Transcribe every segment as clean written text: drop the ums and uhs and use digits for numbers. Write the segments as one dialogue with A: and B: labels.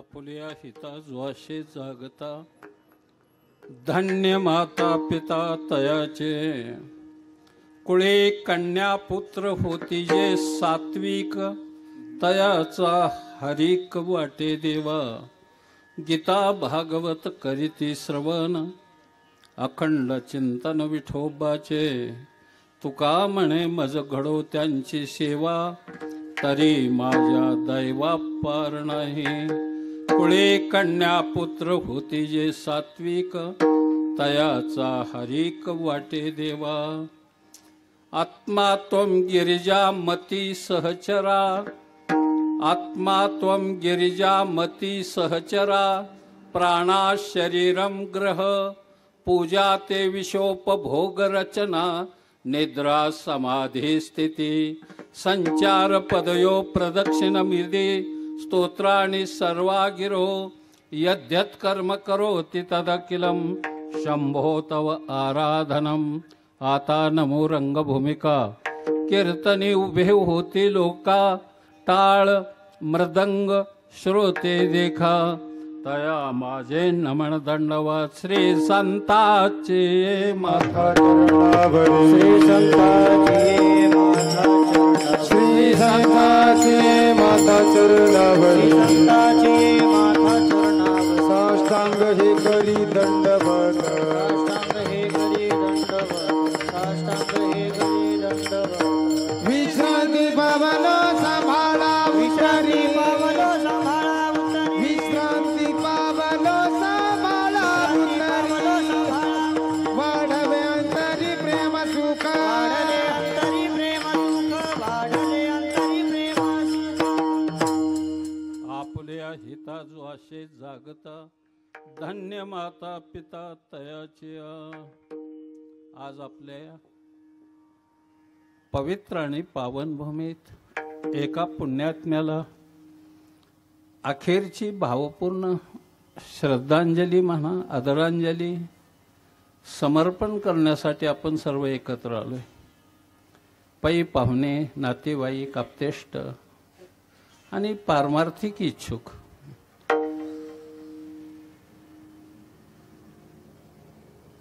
A: आपुल्या हिता ज्वाशे जागता धन्य माता पिता तयाचे कुळे कन्या पुत्र होती जे सात्विक तयाचा हरिक वाटे देवा गीता भागवत करीती श्रवण अखंड चिंतन विठोबाचे तुका म्हणे मज घडो त्यांची सेवा तरी माझ्या दैवा पार नाही कुळे कन्या पुत्र होती जे सात्विक तयाचा हरिक वाटे देवा आत्मा त्वं गिरिजा मती सहचरा आत्मा त्वं गिरिजा मती सहचरा प्राणा शरीरम ग्रह पूजा ते विशोपभोग रचना निद्रा समाधी स्थिती संचार पदयो प्रदक्षिण मिर्दे स्तोत्राणि सर्वा गिरो यद्यत् कर्म करोति तदखिलं शंभो तव आराधनम आता नमो रंगभूमिका कीर्तनी उभे होती लोका टाळ मृदंग श्रोते देखा तया माझे नमन दंडवत श्री संताचे माथा चरणावरी श्री संताचे माथा श्री संताचे माथा चरणावरी संताचे माथा चरणावरी साष्टांग हे करी दंडवत साष्टांग हे करी दंडवत साष्टांग हे करी दंडवत विश्रांती पावन सांभाळा विश्रांती पावन सांभाळा विश्रांती पावन सांभाळा वाढवे अंतरी प्रेम सुख वाढले अंतरी प्रेम सुख वाढले अंतरी प्रेम सुख आपल्या हिता ज्वाशे जागता धन्य माता पिता तयाचे आज आपल्या पवित्र आणि पावन भूमीत एका पुण्यात्म्याला अखेरची भावपूर्ण श्रद्धांजली म्हणा आदरांजली समर्पण करण्यासाठी आपण सर्व एकत्र आलोय पै पाहुणे नातेवाईक आप्तेष्ट आणि पारमार्थिक इच्छुक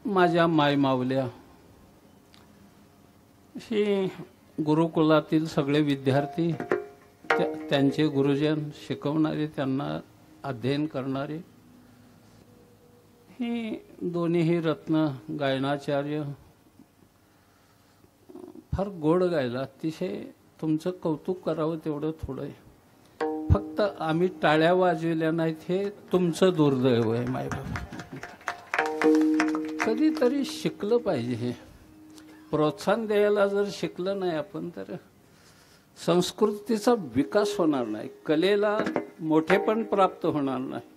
A: माझ्या मायमावल्या ही गुरुकुलातील सगळे विद्यार्थी त्यांचे गुरुजन शिकवणारे त्यांना अध्ययन करणारे ही दोन्हीही रत्न गायनाचार्य फार गोड गायला अतिशय तुमचं कौतुक करावं तेवढं थोडं आहे फक्त आम्ही टाळ्या वाजविल्या नाहीत हे तुमचं दुर्दैव आहे मायबाबा कधीतरी शिकलं पाहिजे हे प्रोत्साहन द्यायला जर शिकलं नाही आपण तर संस्कृतीचा विकास होणार नाही कलेला मोठेपण प्राप्त होणार नाही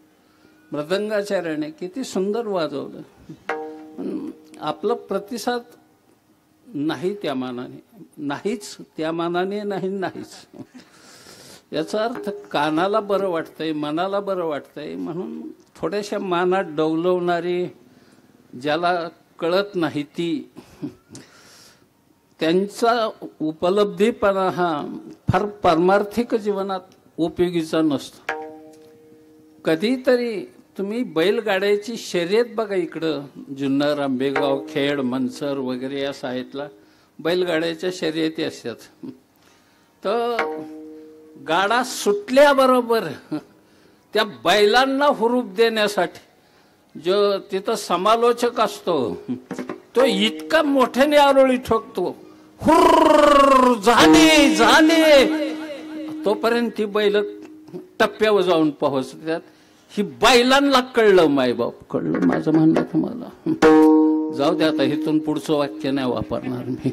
A: मृदंगाचार्याने किती सुंदर वाजवलं आपला प्रतिसाद नाही त्या मानाने नाहीच त्या मानाने नाहीच याचा अर्थ कानाला बरं वाटतंय मनाला बरं वाटतंय म्हणून थोड्याशा मानात डौलवणारी ज्याला कळत नाही ती त्यांचा उपलब्धीपणा हा फार पारमार्थिक जीवनात उपयोगीचा नसतो कधीतरी तुम्ही बैलगाड्याची शर्यत बघा इकडं जुन्नर आंबेगाव खेड मनसर वगैरे या साईडला बैलगाड्याच्या शर्यती असतात तर गाडा सुटल्याबरोबर त्या बैलांना हुरूप देण्यासाठी जो तिथं समालोचक असतो तो इतका मोठ्याने आरोळी ठोकतो हुर्र झाले झाले तोपर्यंत ती बैल टप्प्यावर जाऊन पोहोचतात ही बैलांना कळलं मायबाप कळलं माझं म्हणणं तुम्हाला जाऊ दे आता इथून पुढचं वाक्य नाही वापरणार मी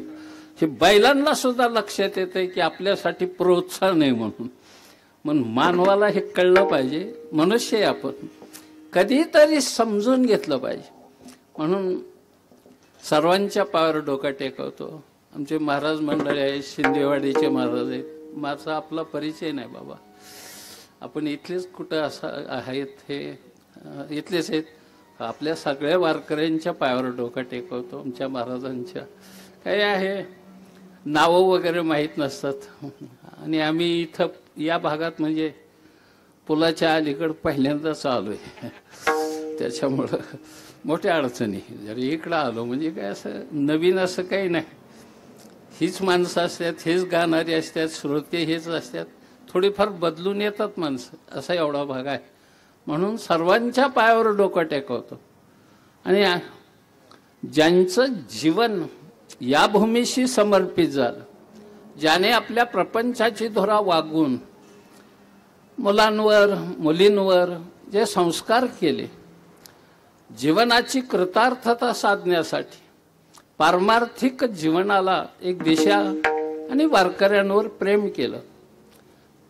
A: हे बैलांना सुद्धा लक्षात येतंय की आपल्यासाठी प्रोत्साहन आहे म्हणून मानवाला हे कळलं पाहिजे मनुष्य आपण कधीतरी समजून घेतलं पाहिजे म्हणून सर्वांच्या पायावर डोका टेकवतो आमचे महाराज मंडळी आहेत शिंदेवाडीचे महाराज आहेत माझा आपला परिचय नाही बाबा आपण इथलेच कुठं असं आहेत हे इथलेच आहेत आपल्या सगळ्या वारकऱ्यांच्या पायावर डोका टेकवतो आमच्या महाराजांच्या काय आहे नावं वगैरे माहीत नसतात आणि आम्ही इथं या भागात म्हणजे पुलाच्या अलीकडे पहिल्यांदाच आलोय, त्याच्यामुळं मोठ्या अडचणी. जर इकडं आलो म्हणजे काय असं नवीन असं काही नाही. हीच माणसं असतात, हेच गाणारी असतात, श्रोते हेच असतात. थोडीफार बदलून येतात माणसं, असा एवढा भाग आहे. म्हणून सर्वांच्या पायावर डोकं टेकवतो. आणि ज्यांचं जीवन या भूमीशी समर्पित झालं, ज्याने आपल्या प्रपंचाची धुरा वागून मुलांवर मुलींवर जे संस्कार केले, जीवनाची कृतार्थता साधण्यासाठी पारमार्थिक जीवनाला एक दिशा आणि वारकऱ्यांवर प्रेम केलं,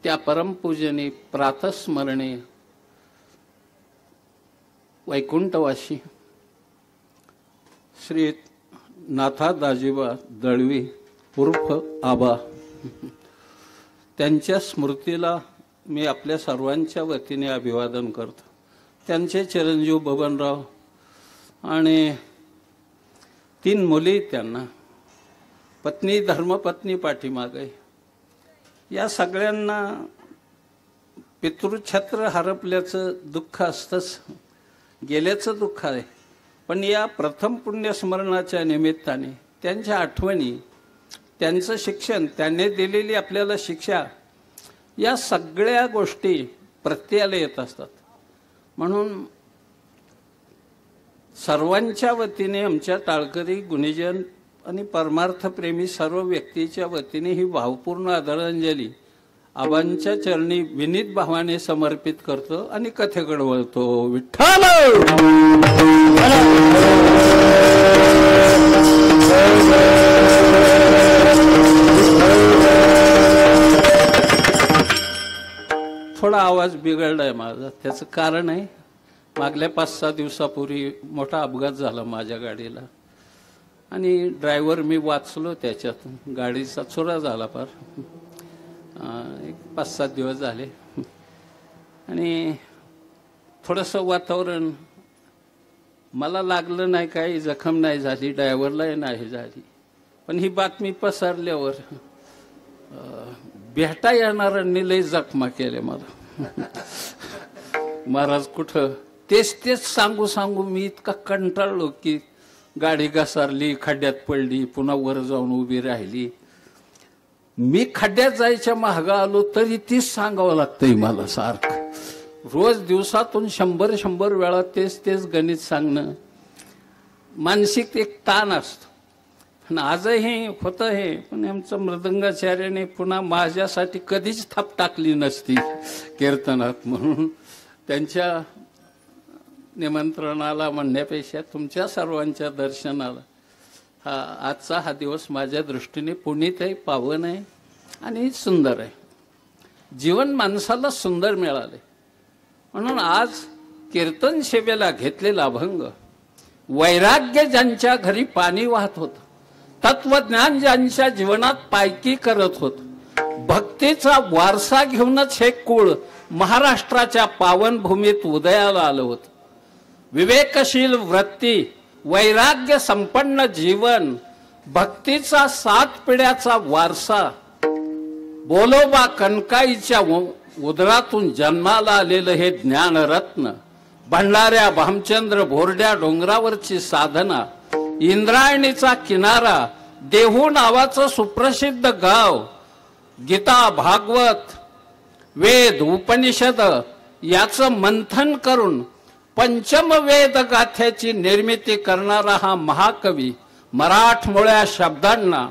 A: त्या परमपूजनी प्रातस्मरणी वैकुंठवासी श्री नाथा दाजीबा दळवी उर्फ आबा, त्यांच्या स्मृतीला मी आपल्या सर्वांच्या वतीने अभिवादन करतो. त्यांचे चिरंजीव बबनराव आणि 3 मुली, त्यांना पत्नी धर्मपत्नी पाठीमागे, या सगळ्यांना पितृछत्र हरपल्याचं दुःख असतंच, गेल्याचं दुःख आहे. पण या प्रथम पुण्यस्मरणाच्या निमित्ताने त्यांच्या आठवणी, त्यांचं शिक्षण, त्यांनी दिलेली आपल्याला शिक्षा, या सगळ्या गोष्टी प्रत्ययाला येत असतात. म्हणून सर्वांच्या वतीने, आमच्या टाळकरी गुणीजन आणि परमार्थप्रेमी सर्व व्यक्तीच्या वतीने ही भावपूर्ण आदरांजली आबांच्या चरणी विनीत भावाने समर्पित करतो आणि कथेकडे वळतो. विठ्ठल थोडा आवाज बिघडलाय माझा. त्याचं कारण आहे, मागल्या 5-6 दिवसापूर्वी मोठा अपघात झाला माझ्या गाडीला आणि ड्रायव्हर मी वाचलो त्याच्यातून. गाडीचा चुरा झाला फार. एक 5-7 दिवस झाले आणि थोडंसं वातावरण, मला लागलं नाही, काही जखम नाही झाली, ड्रायव्हरलाही नाही झाली. पण ही बातमी पसरल्यावर भेटा येणाऱ्यांनी लई जखमा केल्या मला. महाराज कुठं तेच सांगू सांगू मी इतका कंटाळलो की गाडी घसरली, खड्ड्यात पडली, पुन्हा वर जाऊन उभी राहिली. मी खड्ड्यात जायच्या मागं आलो तरी तीच सांगावं लागतंय मला सारखं. रोज दिवसातून 100 वेळा तेच गणित सांगणं, मानसिक एक ताण असतो. पण आजही होतं हे. पण आमचं मृदंगाचार्याने पुन्हा माझ्यासाठी कधीच थाप टाकली नसती कीर्तनात. म्हणून त्यांच्या निमंत्रणाला म्हणण्यापेक्षा तुमच्या सर्वांच्या दर्शनाला आजचा हा दिवस माझ्या दृष्टीने पुनीत आहे, पावन आहे आणि सुंदर आहे. जीवन माणसाला सुंदर मिळाले. म्हणून आज कीर्तन सेवेला घेतलेला अभंग, वैराग्य ज्यांच्या घरी पाणी वाहत होतं, तत्वज्ञान ज्यांच्या जीवनात पायकी करत होत, भक्तीचा वारसा घेऊनच हे कुळ महाराष्ट्राच्या पावनभूमीत उदयाला आलं होतं. विवेकशील वृत्ती, वैराग्य संपन्न जीवन, भक्तीचा 7 पिढ्याचा वारसा, बोलोबा कनकाईच्या उदरातून जन्माला आलेलं हे ज्ञानरत्न, भंडाऱ्या भामचंद्र भोरड्या डोंगरावरची साधना, इंद्रायणीचा किनारा, देहू नावाचं सुप्रसिद्ध गाव, गीता भागवत वेद उपनिषद याचं मंथन करून पंचम वेद गाथ्याची निर्मिती करणारा हा महाकवी, मराठमोळ्या शब्दांना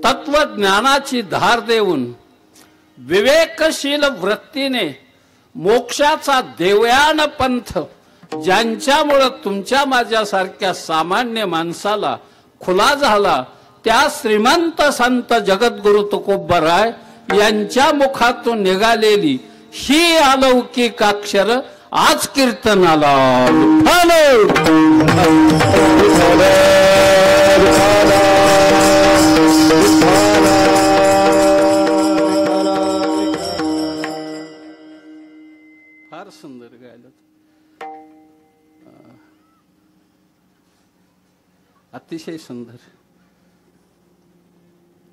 A: तत्वज्ञानाची धार देऊन विवेकशील वृत्तीने मोक्षाचा देवयान पंथ, ज्यांच्यामुळे तुमच्या माझ्यासारख्या सामान्य माणसाला खुला झाला, त्या श्रीमंत संत जगद्गुरु तुकोबराय यांच्या मुखातून निघालेली ही अलौकिक अक्षर आज कीर्तनाला. फार सुंदर गायलं, अतिशय सुंदर.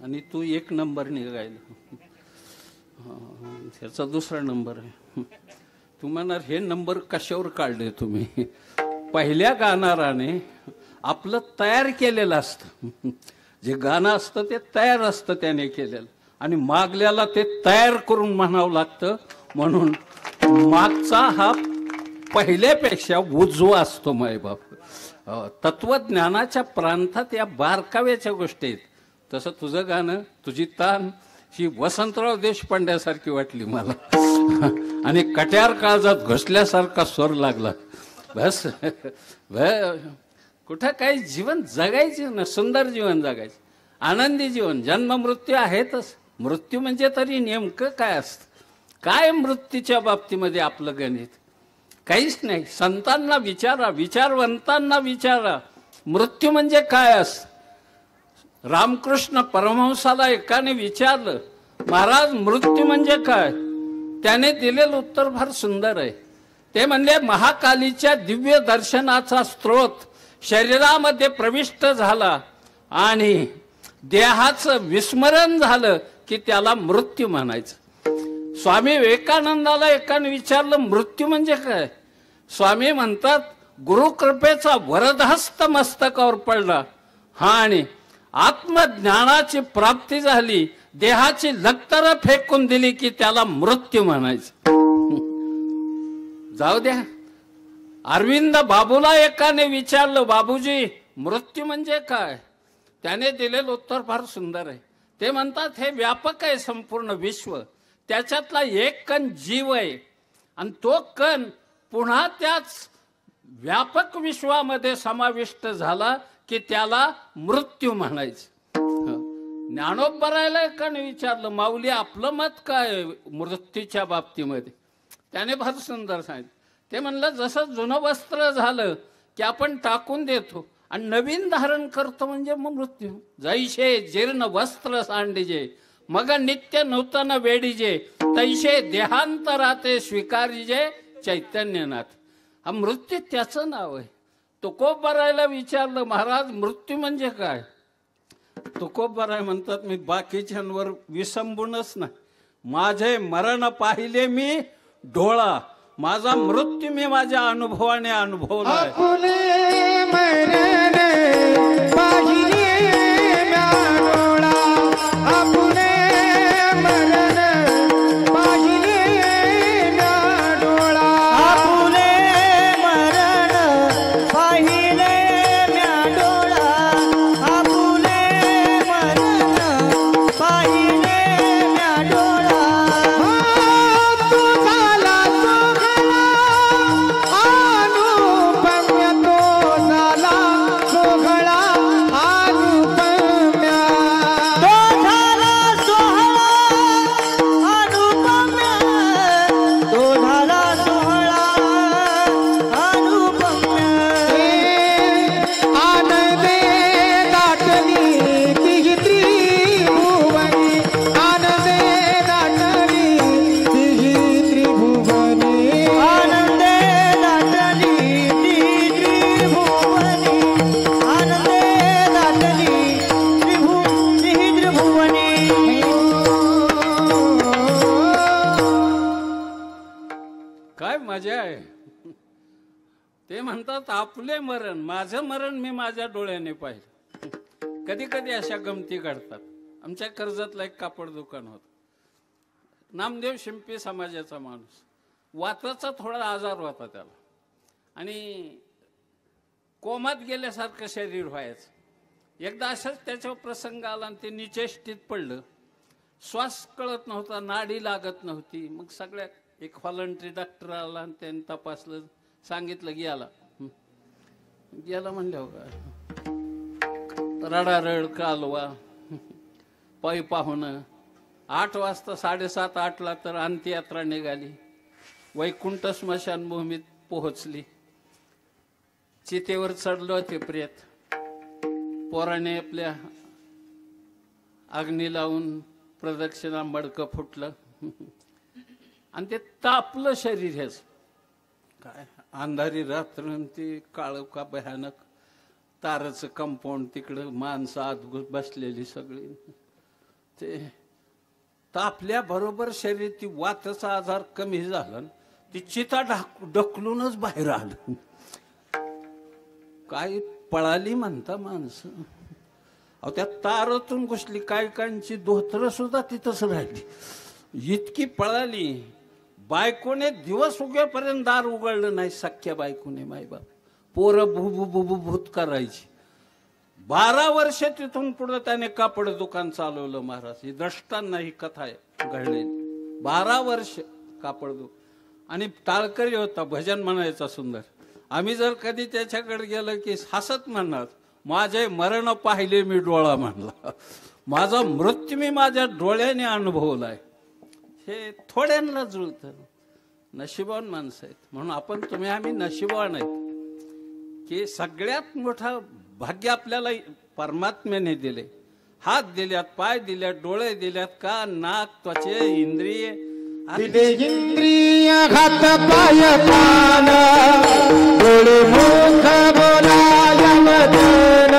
A: आणि तू 1 नंबरने गायलं. ह्याचा दुसरा नंबर आहे. तू म्हणणार हे नंबर कशावर काढले तुम्ही? पहिल्या गाणाराने आपलं तयार केलेलं असतं. जे गाणं असतं ते तयार असतं त्याने केलेलं, आणि मागल्याला ते तयार करून म्हणावं लागतं. म्हणून मागचा हा पहिल्यापेक्षा उजवा असतो. मायबाप तत्वज्ञानाच्या प्रांतात या बारकाव्याच्या गोष्टी आहेत. तसं तुझं गाणं, तुझी तान ही वसंतराव देशपांड्यासारखी वाटली मला, आणि कट्यार काळजात घुसल्यासारखा स्वर लागला. बस कुठं काही जीवन जगायचं ना, सुंदर जीवन जगायचं, आनंदी जीवन. जन्म मृत्यू आहेतच. मृत्यू म्हणजे तरी नेमकं काय असतं? काय मृत्यूच्या बाबतीमध्ये आपलं गणित? काहीच नाही. संतांना विचारा, विचारवंतांना विचारा, मृत्यू म्हणजे काय असतं. रामकृष्ण परमहंसाला एकाने विचारलं, महाराज मृत्यू म्हणजे काय? त्याने दिलेलं उत्तर फार सुंदर आहे. ते म्हणले, महाकालीच्या दिव्य दर्शनाचा स्रोत शरीरामध्ये प्रविष्ट झाला आणि देहाचं विस्मरण झालं की त्याला मृत्यू म्हणायचं. स्वामी विवेकानंदाला एकाने विचारलं, मृत्यू म्हणजे काय? स्वामी म्हणतात, गुरुकृपेचा वरदहस्त मस्तकावर पडला आणि आत्मज्ञानाची प्राप्ती झाली, देहाची लक्तरं फेकून दिली की त्याला मृत्यू म्हणायचं. जाऊ द्या. अरविंद बाबूला एकाने विचारलं, बाबूजी मृत्यू म्हणजे काय? त्याने दिलेलं उत्तर फार सुंदर आहे. ते म्हणतात, हे व्यापक आहे संपूर्ण विश्व, त्याच्यातला एक कण जीव आहे, आणि तो कण पुन्हा त्याच व्यापक विश्वामध्ये समाविष्ट झाला की त्याला मृत्यू म्हणायचं. ज्ञानोबरायला एकाने विचारलं, माऊली आपलं मत काय मृत्यूच्या बाबतीमध्ये? त्याने फार सुंदर सांगितलं. ते म्हणलं, जसं जुनं वस्त्र झालं की आपण टाकून देतो आणि नवीन धारण करतो म्हणजे मग मृत्यू. जैसे जीर्ण वस्त्र सांडिजे मग नित्य नूतन वेडीजे, तैसे देहांतराते स्वीकारिजे चैतन्यनाथ. हा मृत्यू त्याचं नाव आहे. तुकोबरायला विचारलं, महाराज मृत्यू म्हणजे काय? तुकोबराय म्हणतात, मी बाकीच्यांवर विसंबूनच नाही, माझे मरण पाहिले मी डोळा, माझा मृत्यू मी माझ्या अनुभवाने अनुभवलाय. ते म्हणतात, आपले मरण, माझं मरण मी माझ्या डोळ्याने पाहिलं. कधी कधी अशा गमती घडतात. आमच्या कर्जतला एक कापड दुकान होतं. नामदेव शिंपी समाजाचा माणूस, वाताचा थोडा आजार होता त्याला, आणि कोमात गेल्यासारखं शरीर व्हायचं. एकदा असाच त्याच्यावर प्रसंग आला आणि ते निचेष्टीत पडलं. श्वास कळत नव्हता, नाडी लागत नव्हती. मग सगळ्या एक व्हॉलंटरी डॉक्टर आला आणि त्याने तपासलं, सांगितलं गेला. गेला म्हणल्यावर रडारड, कालवा, पायी पाहुणं. 8 वाजता 7:30-8ला तर अंत्ययात्रा निघाली. वैकुंठ स्मशानभूमीत पोहोचली. चितेवर चढलो ते प्रेत. पोराने आपल्या अग्नी लावून प्रदक्षिणा मडकं फुटलं आणि ते तापलं शरीर. ह्याच काय अंधारी रात्र, ती काळ का भयानक, ताराचं कंपाऊंड, तिकडं माणसं आत बसलेली सगळी. ते तर आपल्या बरोबर शर्यती वाताचा आजार कमी झाला, ती चिता ढकलूनच बाहेर आलं. काय पळाली म्हणता माणसं. अहो त्या तारातून घुसली, काय कांची धोतर सुद्धा तिथंच राहिली, इतकी पळाली. बायकोने दिवस उगेपर्यंत दार उघडलं नाही, सख्या बायकोने. मायबाप पोरं भू भूत करायची. 12 वर्ष तिथून पुढे त्याने कापड दुकान चालवलं महाराज. ही दृष्टांना ही कथा आहे घडलेली. 12 वर्ष कापड दुकान. आणि टाळकरी होता, भजन म्हणायचा सुंदर. आम्ही जर कधी त्याच्याकडे गेलो की हसत म्हणणार, माझे मरण पाहिले मी डोळा म्हणला. माझा मृत्यू मी माझ्या डोळ्याने अनुभवलाय. हे थोड्यांना जुळतं. नशिबवान माणसं आहेत म्हणून आपण तुम्ही आम्ही नशिबवान आहेत की सगळ्यात मोठा भाग्य आपल्याला परमात्म्याने दिले. हात दिल्यात, पाय दिल्यात, डोळे दिल्यात, कान नाक त्वचे इंद्रिय
B: इंद्रिय हात पाय कान डोळे मुख बोलाय वदन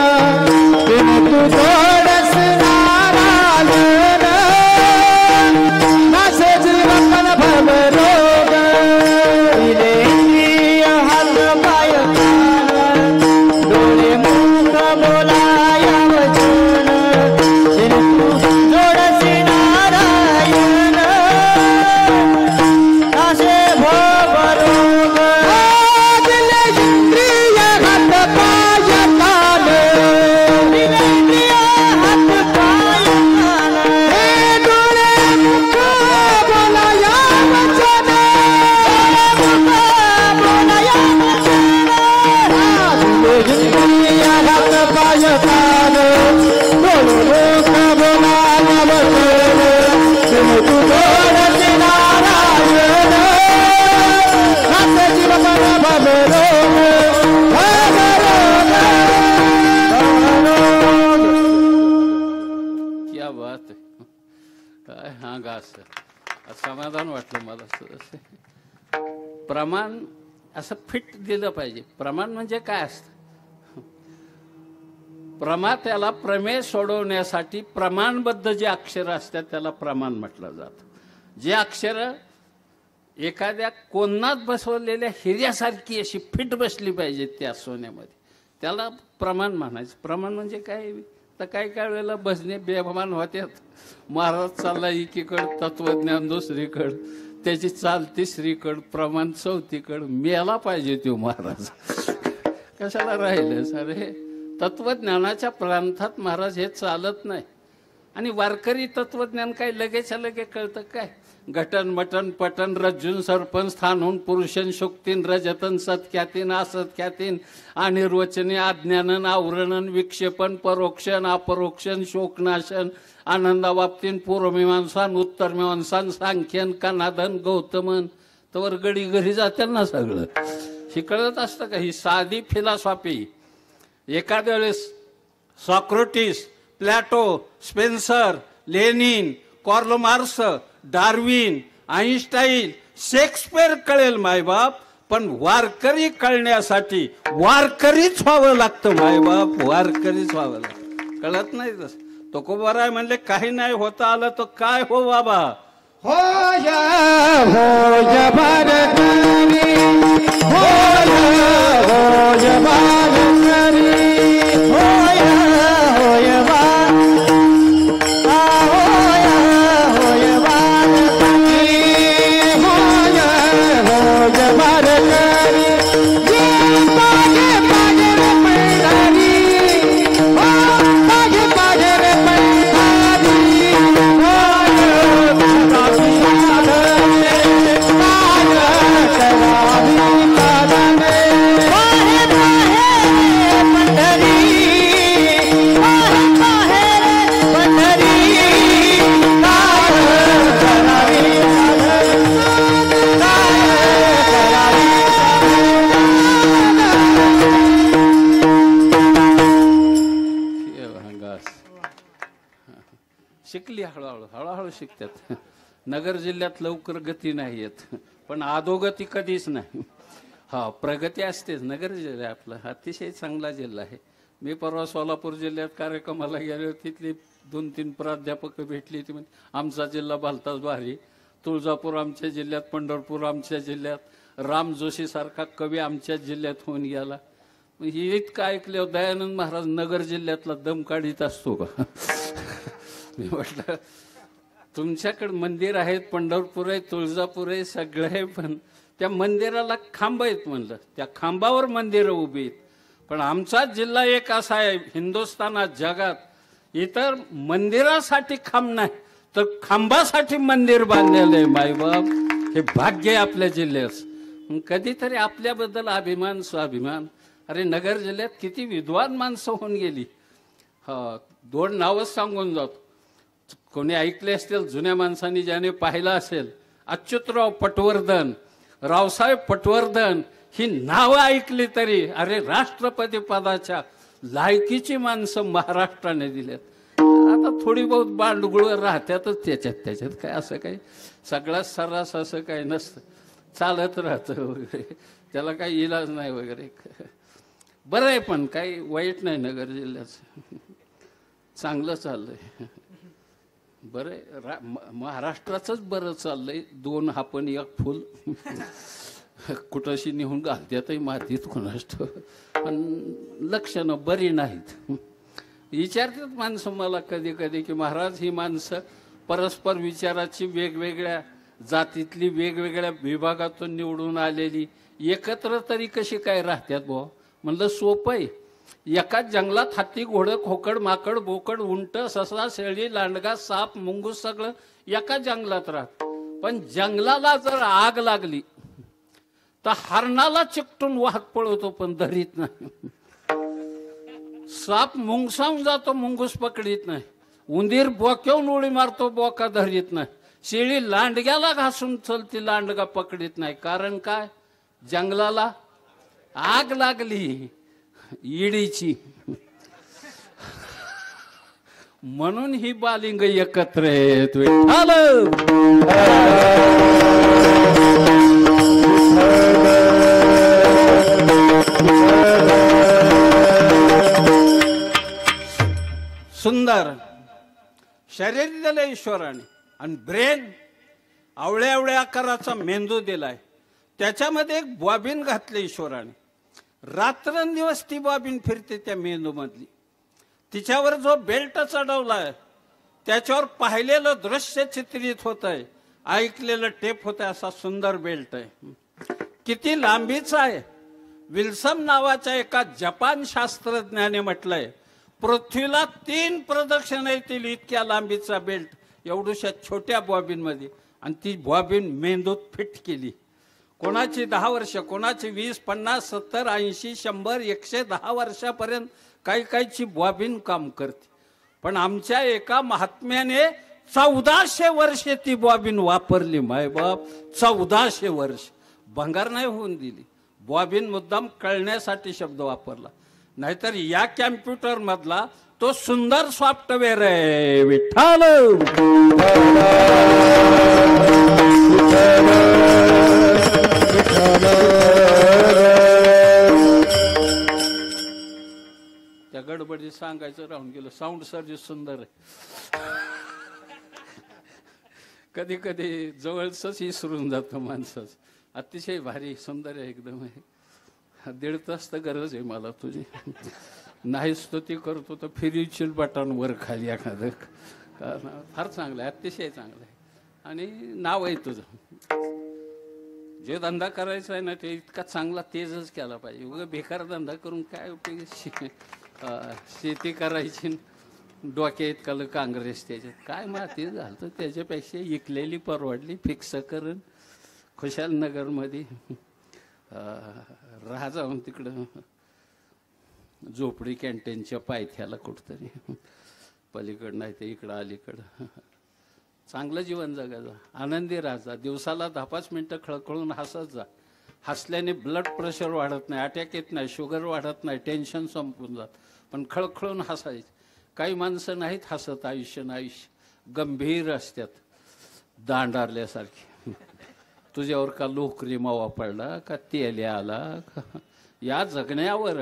B: तू जोडस नारायण नासे जीवन भव रोग. इंद्रिय हात पाय कान डोळे मुख बोलाय वदन तू जोडस नारायण नासे भव रोग. इंद्रिय हात पाय कान इंद्रिय हात पाय कान हे डोळे मुख बोलाया वचन बोलाया वचन. इंद्रिय हात पाय कान डोळे मुख बोलाया वचन तू जोडस नारायण नासे जीवन भव रोग.
A: क्या बात आहे. काय हा घास समाधान वाटलं मला. प्रमाण असं फिट दिलं पाहिजे. प्रमाण म्हणजे काय असतं? त्याला प्रमेय सोडवण्यासाठी प्रमाणबद्ध जे अक्षर असतात त्याला प्रमाण म्हटलं जातं. जे अक्षर एखाद्या कोणात बसवलेल्या हिऱ्यासारखी अशी फिट बसली पाहिजे त्या सोन्यामध्ये, त्याला प्रमाण म्हणायचं. प्रमाण म्हणजे काय? तर काय काय वेळेला भजने बेभान होत्यात. महाराज चालला एकीकडं, तत्वज्ञान दुसरीकडं, त्याची चाल तिसरीकडं, प्रमाण चौथीकडं. मेला पाहिजे तो महाराज. कशाला राहिलं सारे? तत्वज्ञानाच्या प्रांतात महाराज हे चालत नाही. आणि वारकरी तत्वज्ञान काय लगेच कळतं काय? घटन मटन पटन रज्जून सरपण स्थानून पुरुषन शुक्तीन रजतन सत्ख्यातीन असत्ख्यातीन अनिर्वचने अज्ञानन आवरणन विक्षेपण परोक्षण अपरोक्षण शोकनाशन आनंदाबाबतीन पूर्वमीमांसान उत्तरमीमांसान सांख्यन कनादन गौतमन. तवर गडी घरी जाते ना सगळं. हे कळत असतं का? ही साधी फिलॉसॉफी. एखाद्या वेळेस Socrates, plateau, Spencer, Lenin, Karl Marx, Darwin, Einstein, Shakespeare कळेल मायबाप. पण वारकरी कळण्यासाठी वारकरीच व्हावं लागतं मायबाप. वारकरीच व्हावं लागतं. कळत नाही तसं. तुकोबाराय म्हणले काही नाही होता आलं तर काय हो बाबा.
B: होय होय वारकरी होय होय वारकरी होय होय होय वारकरी होय होय वारकरी पागे पागे रे पैदारी पागे पागे रे पैदारी
A: शिकली हळूहळू हळूहळू शिकतात. नगर जिल्ह्यात लवकर गती नाही येत, पण अधोगती कधीच नाही. हा प्रगती असतेच. नगर जिल्हा आपला अतिशय चांगला जिल्हा आहे. मी परवा सोलापूर जिल्ह्यात कार्यक्रमाला गेलो, तिथली 2-3 प्राध्यापक भेटली. ती म्हणजे आमचा जिल्हा भलताच भारी, तुळजापूर आमच्या जिल्ह्यात, पंढरपूर आमच्या जिल्ह्यात, राम जोशी सारखा कवी आमच्या जिल्ह्यात होऊन गेला. ही इतकं ऐकलं, दयानंद महाराज नगर जिल्ह्यातला दम काढीत असतो का? मी म्हटलं तुमच्याकडे मंदिर आहेत, पंढरपूर आहे, तुळजापूर आहे, सगळं आहे, पण त्या मंदिराला खांब आहेत म्हणलं, त्या खांबावर मंदिरं उभी आहेत. पण आमचा जिल्हा एक असा आहे हिंदुस्थानात, जगात इतर मंदिरासाठी खांब नाही तर खांबासाठी मंदिर बांधलेलं आहे. मायबाप, हे भाग्य आहे आपल्या जिल्ह्याचं. कधीतरी आपल्याबद्दल अभिमान, स्वाभिमान. अरे नगर जिल्ह्यात किती विद्वान माणसं होऊन गेली. हा, 2 नावच सांगून जातो, कोणी ऐकले असतील जुन्या माणसांनी, ज्याने पाहिलं असेल, अच्युतराव पटवर्धन, रावसाहेब पटवर्धन, ही नावं ऐकली तरी अरे राष्ट्रपती पदाच्या लायकीची माणसं महाराष्ट्राने दिल्यात. आता थोडी बहुत बांडगुळ राहत्यातच त्याच्यात काय असं काही सगळ्यात सर्रास असं काही नसतं, चालत राहतं वगैरे, त्याला काही इलाज नाही वगैरे. बरं आहे, पण काही वाईट नाही नगर जिल्ह्याचं, चांगलं चाललंय. बरं महाराष्ट्राचंच बरं चाललंय. 2 हापण 1 फुल कुठंशी निहून घालत्यातही मातीत कोणाष्ट, पण लक्षणं बरी नाहीत. विचारतात माणसं मला कधी कधी की महाराज, ही माणसं परस्पर विचाराची, वेगवेगळ्या जातीतली, वेगवेगळ्या विभागातून निवडून आलेली, एकत्र तरी कशी काय राहत्यात बुवा? म्हणलं सोपं आहे. एकाच जंगलात हत्ती, घोडं, खोकड, माकड, बोकड, उंट, ससा, शेळी, लांडगा, साप, मुंगूस सगळं एका जंगलात राहत. पण जंगलाला जर आग लागली तर हरणाला चिकटून वाहत पळवतो पण धरीत नाही. साप मुंगसावून जातो, मुंगूस पकडीत नाही. उंदीर बोक्यावून उडी मारतो, बोका धरीत नाही. शेळी लांडग्याला घासून चलती, लांडगा पकडीत नाही. कारण काय? जंगलाला आग लागली ईडीची. म्हणून ही बालिंग एकत्र आहेत. सुंदर शरीर दिलं ईश्वराने, आणि ब्रेन आवळ्या आवळ्या आकाराचा मेंदू दिलाय. त्याच्यामध्ये एक बॉबिन घातली ईश्वराने. रात्रंदिवस ती बॉबिन फिरते त्या मेंदू मधली. तिच्यावर जो बेल्ट चढवलाय त्याच्यावर पाहिलेलं दृश्य चित्रित होत आहे, ऐकलेलं टेप होत आहे. असा सुंदर बेल्ट आहे. किती लांबीचा आहे? विल्सन नावाच्या एका जपान शास्त्रज्ञाने म्हटलंय, पृथ्वीला 3 प्रदक्षिणा येतील इतक्या लांबीचा बेल्ट, एवढ्याशा छोट्या बॉबिन मध्ये. आणि ती बॉबिन मेंदूत फिट केली. कोणाची 10 वर्ष, कोणाची 20, 50, 70, 80, 100, 110 वर्षापर्यंत काही काहीची बॉबिन काम करते. पण आमच्या एका महात्म्याने 1400 वर्षे ती बॉबिन वापरली. मायबाप, 1400 वर्ष भंगार नाही होऊन दिली. बॉबिन मुद्दाम कळण्यासाठी शब्द वापरला, नाहीतर या कॅम्प्युटर मधला तो सुंदर सॉफ्टवेअर आहे. विठ्ठल त्या गडबडीत सांगायचं राहून गेलं. साऊंड सर्व्हिस सुंदर आहे. कधी कधी जवळच विसरून जातं माणसाचं. अतिशय भारी सुंदर आहे एकदम. 1.5 तास तर गरज आहे मला तुझी. नाही स्तुती करतो तर फिरीशील बटन वर खाली एखादं. फार चांगलं आहे, अतिशय चांगलं आहे. आणि नाव आहे तुझं. जे धंदा करायचा आहे ना ते इतका चांगला तेजच केला पाहिजे. उगा बेकार धंदा करून काय उपयोग? शेती करायची, डोक्या इतकालं काँग्रेस त्याच्यात काय माती झालं. त्याच्यापेक्षा इकलेली परवडली. फिक्स करून खुशाल नगरमध्ये राहा जाऊन तिकडं झोपडी कॅन्टीनच्या पायथ्याला कुठतरी, पलीकडं नाही ते इकडं अलीकडं. चांगलं जीवन जगायचं, आनंदी राहायचा. दिवसाला 10-5 मिनिटं खळखळून हसत जा. हसल्याने ब्लड प्रेशर वाढत नाही, अटॅक येत नाही, शुगर वाढत नाही, टेन्शन संपून जात. पण खळखळून हसायचं. काही माणसं नाहीत हसत आयुष्य गंभीर असतात, दांडारल्यासारखी. तुझ्यावर का लोकरी मावा पडला का तेल्या आला? या जगण्यावर,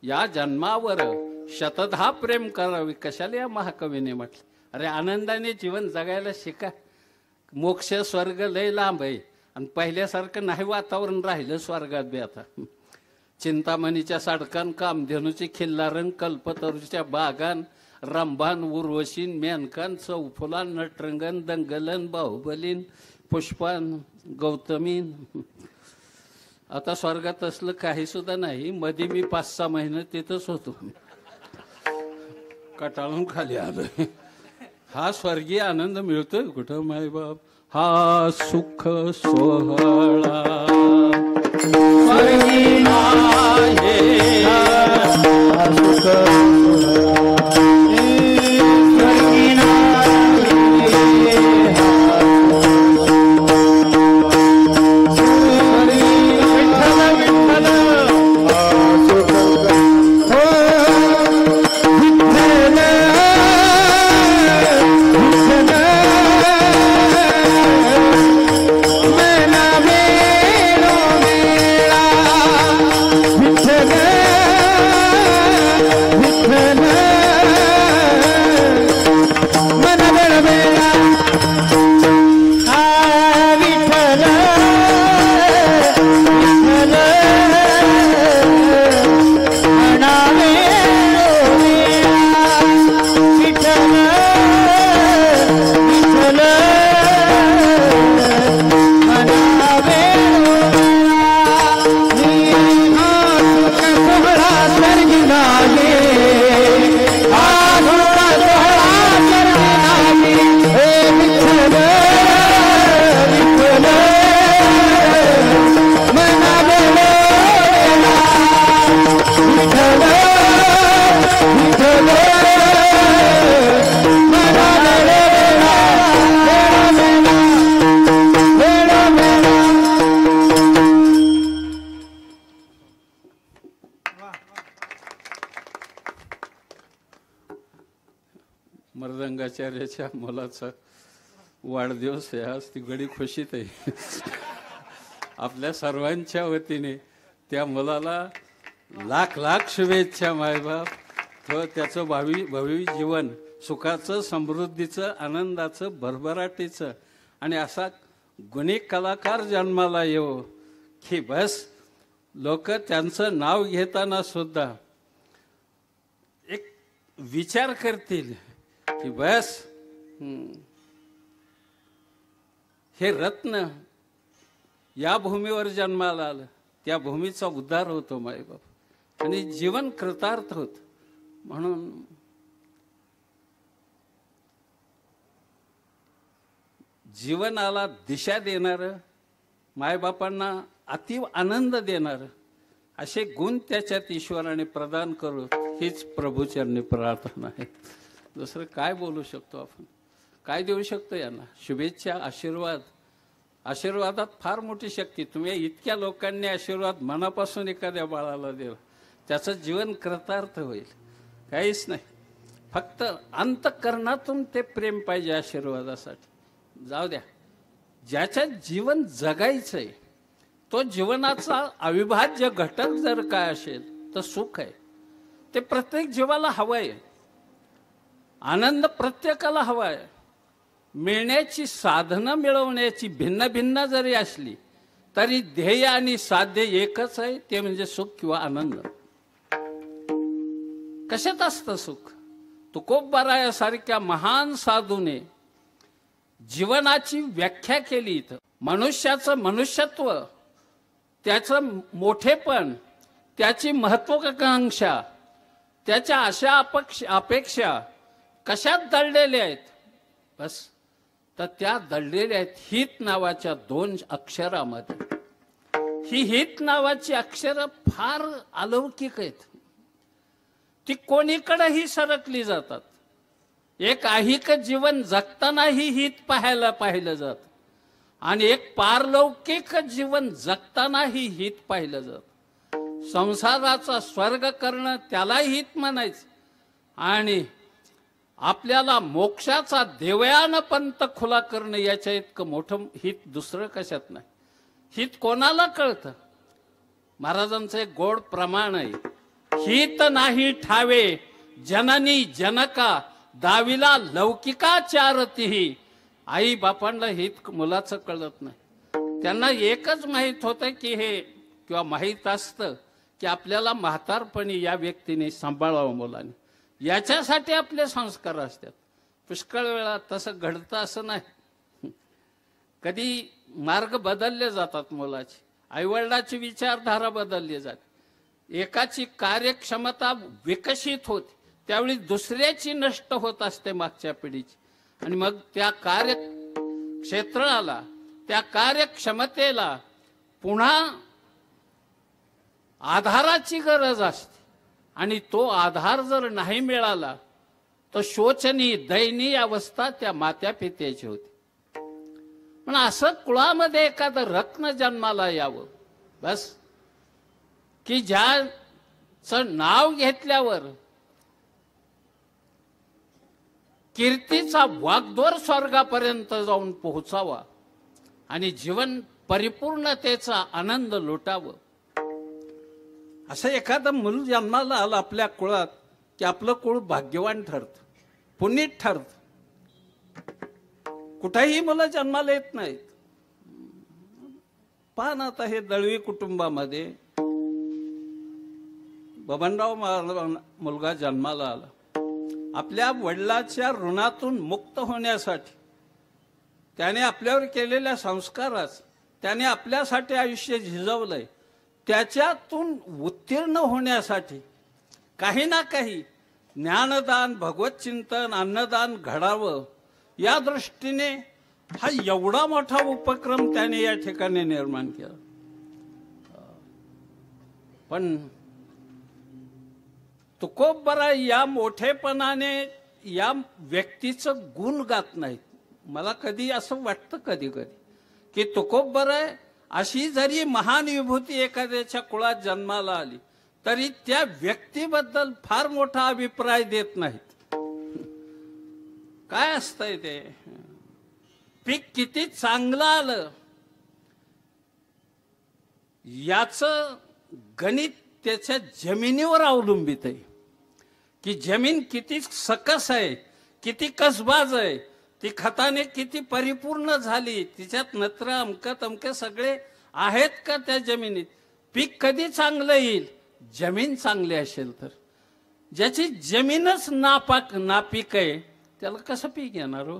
A: या जन्मावर शतधा प्रेम करावी, कशाला या महाकवीने म्हटलं. अरे आनंदाने जीवन जगायला शिका. मोक्ष स्वर्ग लय लांब आहे आणि पहिल्यासारखं नाही वातावरण राहिलं स्वर्गात बी आता. चिंतामणीच्या साडकान, कामधेनूची खिल्लारन, कल्पतरूच्या बागान, रंभान, उर्वशीन, मेनकान, चौफुलान, नटरंगन, दंगलन, बाहुबलीन, पुष्पान, गौतमीन. आता स्वर्गात असलं काही सुद्धा नाही. मध्ये मी 5-6 महिने तिथंच होतो, कटाळून खाली आलो. हा स्वर्गीय आनंद मिळतोय कुठं माय बाप. हा सुख सोहळा स्वर्गी आहे, हा सुख सोहळा स्वर्गी मर्दंगाचार्याच्या मुलाचा वाढदिवस आहे आज. ती गडी खुशीत आहे. आपल्या सर्वांच्या वतीने त्या मुलाला लाख लाख शुभेच्छा मायबाप. तो त्याचं भावी जीवन सुखाचं, समृद्धीचं, आनंदाचं, भरभराटीचं आणि असा गुणी कलाकार जन्माला येऊ की बस लोक त्यांचं नाव घेताना सुद्धा एक विचार करतील की बस हे रत्न या भूमीवर जन्माला आलं, त्या भूमीचा उद्धार होतो मायबाप आणि जीवन कृतार्थ होत. म्हणून जीवनाला दिशा देणारं, मायबापांना अतीव आनंद देणारं असे गुण त्याच्यात ईश्वराने प्रदान करू हीच प्रभूचरणी प्रार्थना आहे. दुसरं काय बोलू शकतो आपण, काय देऊ शकतो यांना? शुभेच्छा, आशीर्वाद. आशीर्वादात फार मोठी शक्ती. तुम्ही इतक्या लोकांनी आशीर्वाद मनापासून एखाद्या बाळाला दिला, त्याचं जीवन कृतार्थ होईल. काहीच नाही, फक्त अंतःकरणातून ते प्रेम पाहिजे आशीर्वादासाठी. जाऊ द्या, ज्याच्यात जीवन जगायचंय तो जीवनाचा अविभाज्य घटक जर काय असेल तर सुख आहे. ते प्रत्येक जीवाला हवंय. आनंद प्रत्येकाला हवाय. मिळण्याची साधनं मिळवण्याची भिन्न भिन्न जरी असली तरी ध्येय आणि साध्य एकच आहे, ते म्हणजे सुख किंवा आनंद. कशात असतं सुख? तुकोबारायासारख्या महान साधूने जीवनाची व्याख्या केली. इथं मनुष्याचं मनुष्यत्व, त्याचं मोठेपण, त्याची महत्वाकांक्षा, त्याच्या आशा अपेक्षा कशात दडलेल्या आहेत? बस तर त्या दडलेल्या आहेत हित नावाच्या 2 अक्षरामध्ये. ही हित नावाची अक्षरं फार अलौकिक आहेत. ती कोणीकडेही सरकली जातात. एक ऐहिक जीवन जगतानाही हित पाहिलं जात आणि एक पारलौकिक जीवन जगतानाही हित पाहिलं जात. संसाराचा स्वर्ग करणं त्यालाही हित म्हणायचं आणि आपल्याला मोक्षाचा देवयान पंथ खुला करणं याच्या इतकं मोठं हित दुसरं कशात नाही. हित कोणाला कळतं? महाराजांचं एक गोड प्रमाण आहे, हित नाही ठावे जननी जनका दाविला लौकिका चारतीही. आई बापांना हे मुलाचं कळत नाही. त्यांना एकच माहीत होतं की हे किंवा माहीत असतं की आपल्याला म्हातारपणी या व्यक्तीने सांभाळावं मुलाने. याच्यासाठी आपले संस्कार असतात. पुष्कळ वेळा तसं घडतं असं नाही. कधी मार्ग बदलले जातात मुलाचे, आईवडिलाची विचारधारा बदलली जाते. एकाची कार्यक्षमता विकसित होते त्यावेळी दुसऱ्याची नष्ट होत असते मागच्या पिढीची. आणि मग त्या कार्यक्षेत्राला त्या कार्यक्षमतेला पुन्हा आधाराची गरज असते. आणि तो आधार जर नाही मिळाला तर शोचनीय दयनीय अवस्था त्या मात्या पित्याची होती. पण असं कुळामध्ये एखादं रत्न जन्माला यावं बस, की ज्याचं नाव घेतल्यावर कीर्तीचा वागदोर स्वर्गापर्यंत जाऊन पोहोचावा आणि जीवन परिपूर्णतेचा आनंद लुटावं. असं एखादं मूल जन्माला आलं आपल्या कुळात की आपलं कुळ भाग्यवान ठरतं, पुनीत ठरतं. कुठेही मुलं जन्माला येत नाहीत. पहा ना, आता हे दळवी कुटुंबामध्ये बबनराव मुलगा जन्माला आला. आपल्या वडिलाच्या ऋणातून मुक्त होण्यासाठी त्याने आपल्यावर केलेल्या संस्काराच त्याने आपल्यासाठी आयुष्य झिजवलंय. त्याच्यातून उत्तीर्ण होण्यासाठी काही ना काही ज्ञानदान, भगवत चिंतन, अन्नदान घडावं या दृष्टीने हा एवढा मोठा उपक्रम त्याने या ठिकाणी निर्माण केला. पण तुकोबरा या मोठेपणाने या व्यक्तीचं गुण गात नाहीत. मला कधी असं वाटतं कधी कधी की तुकोबरा अशी जरी महान विभूती एखाद्याच्या कुळात जन्माला आली तरी त्या व्यक्तीबद्दल फार मोठा अभिप्राय देत नाहीत. काय असतंय ते, पीक किती चांगलं आलं याचं गणित त्याच्या जमिनीवर अवलंबित आहे. की जमीन किती सकस आहे, किती कसबाज आहे, ती खताने किती परिपूर्ण झाली, तिच्यात नत्र अमक तमके सगळे आहेत का त्या जमिनीत. पीक कधी चांगलं येईल, जमीन चांगली असेल तर. ज्याची जमीनच नापीक आहे त्याला कसं पीक येणार हो.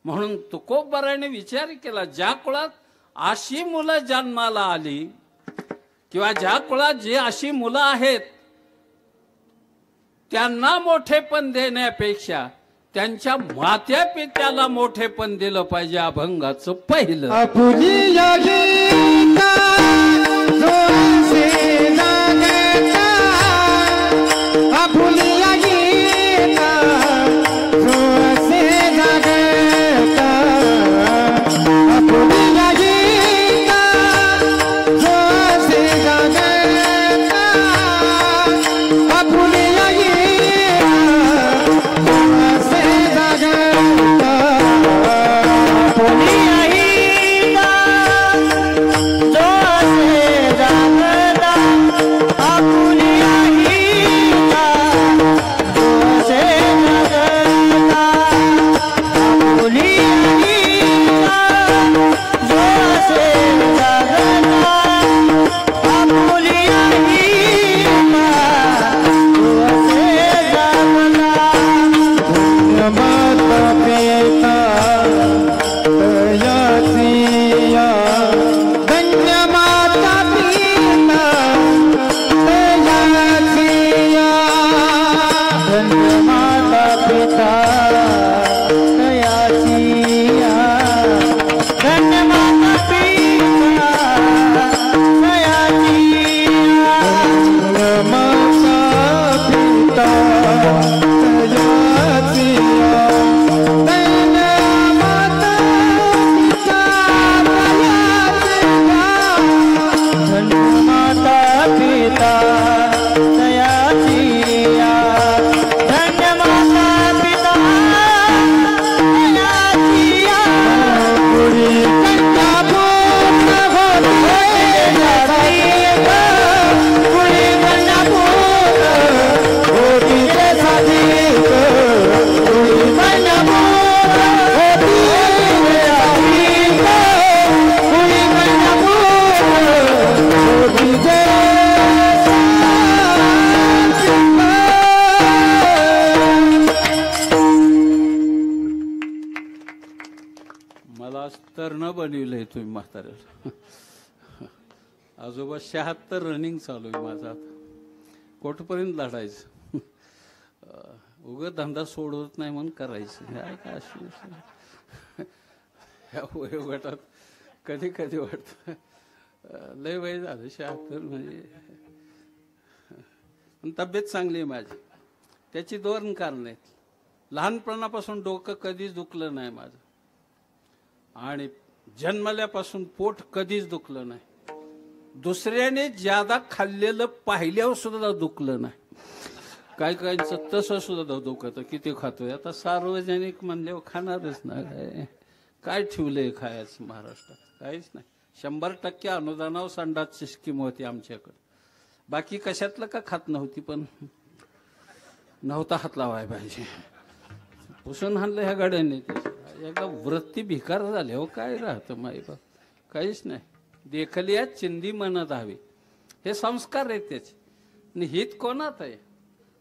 A: म्हणून तुकोबराने विचार केला, ज्या कुळात अशी मुलं जन्माला आली किंवा ज्या कुळात जी अशी मुलं आहेत त्यांना मोठेपण देण्यापेक्षा त्यांच्या मात्या पित्याला मोठेपण दिलं पाहिजे. अभंगाचं पहिलं मला आज तरण बनविलंय तुम्ही म्हाताऱ्याला. आजोबा 76 रनिंग चालू आहे माझा आता. कोठपर्यंत लढायचं. उगं धंदा सोडवत नाही म्हणून करायचं. काय अशी ह्या वयोगटात कधी कधी वाटतं लय वय झालं 76 म्हणजे. पण तब्येत चांगली आहे माझी. त्याची 2 कारणं आहेत. लहानपणापासून डोकं कधीच दुखलं नाही माझं आणि जन्मल्यापासून पोट कधीच दुखलं नाही. दुसऱ्याने ज्यादा खाल्लेलं पाहिल्यावर सुद्धा दुखलं नाही. काय काहींचं तसं सुद्धा दुखतं किती खातोय. आता सार्वजनिक म्हणल्यावर खाणारच ना. काय ठेवलंय खायचं महाराष्ट्रात? काहीच नाही. 100% अनुदानावर संडासची स्कीम होती आमच्याकडे. बाकी कशातलं का खात नव्हती पण नव्हता हात लावाय पाहिजे. पुसून आणलं ह्या गाड्यांनी. एकदा वृत्ती भिकार झाली हो. काय राहतं माईबाप? काहीच नाही. देखलिया चिंदी म्हणत हवी. हे संस्कार आहेत त्याचे. आणि हित कोणात आहे?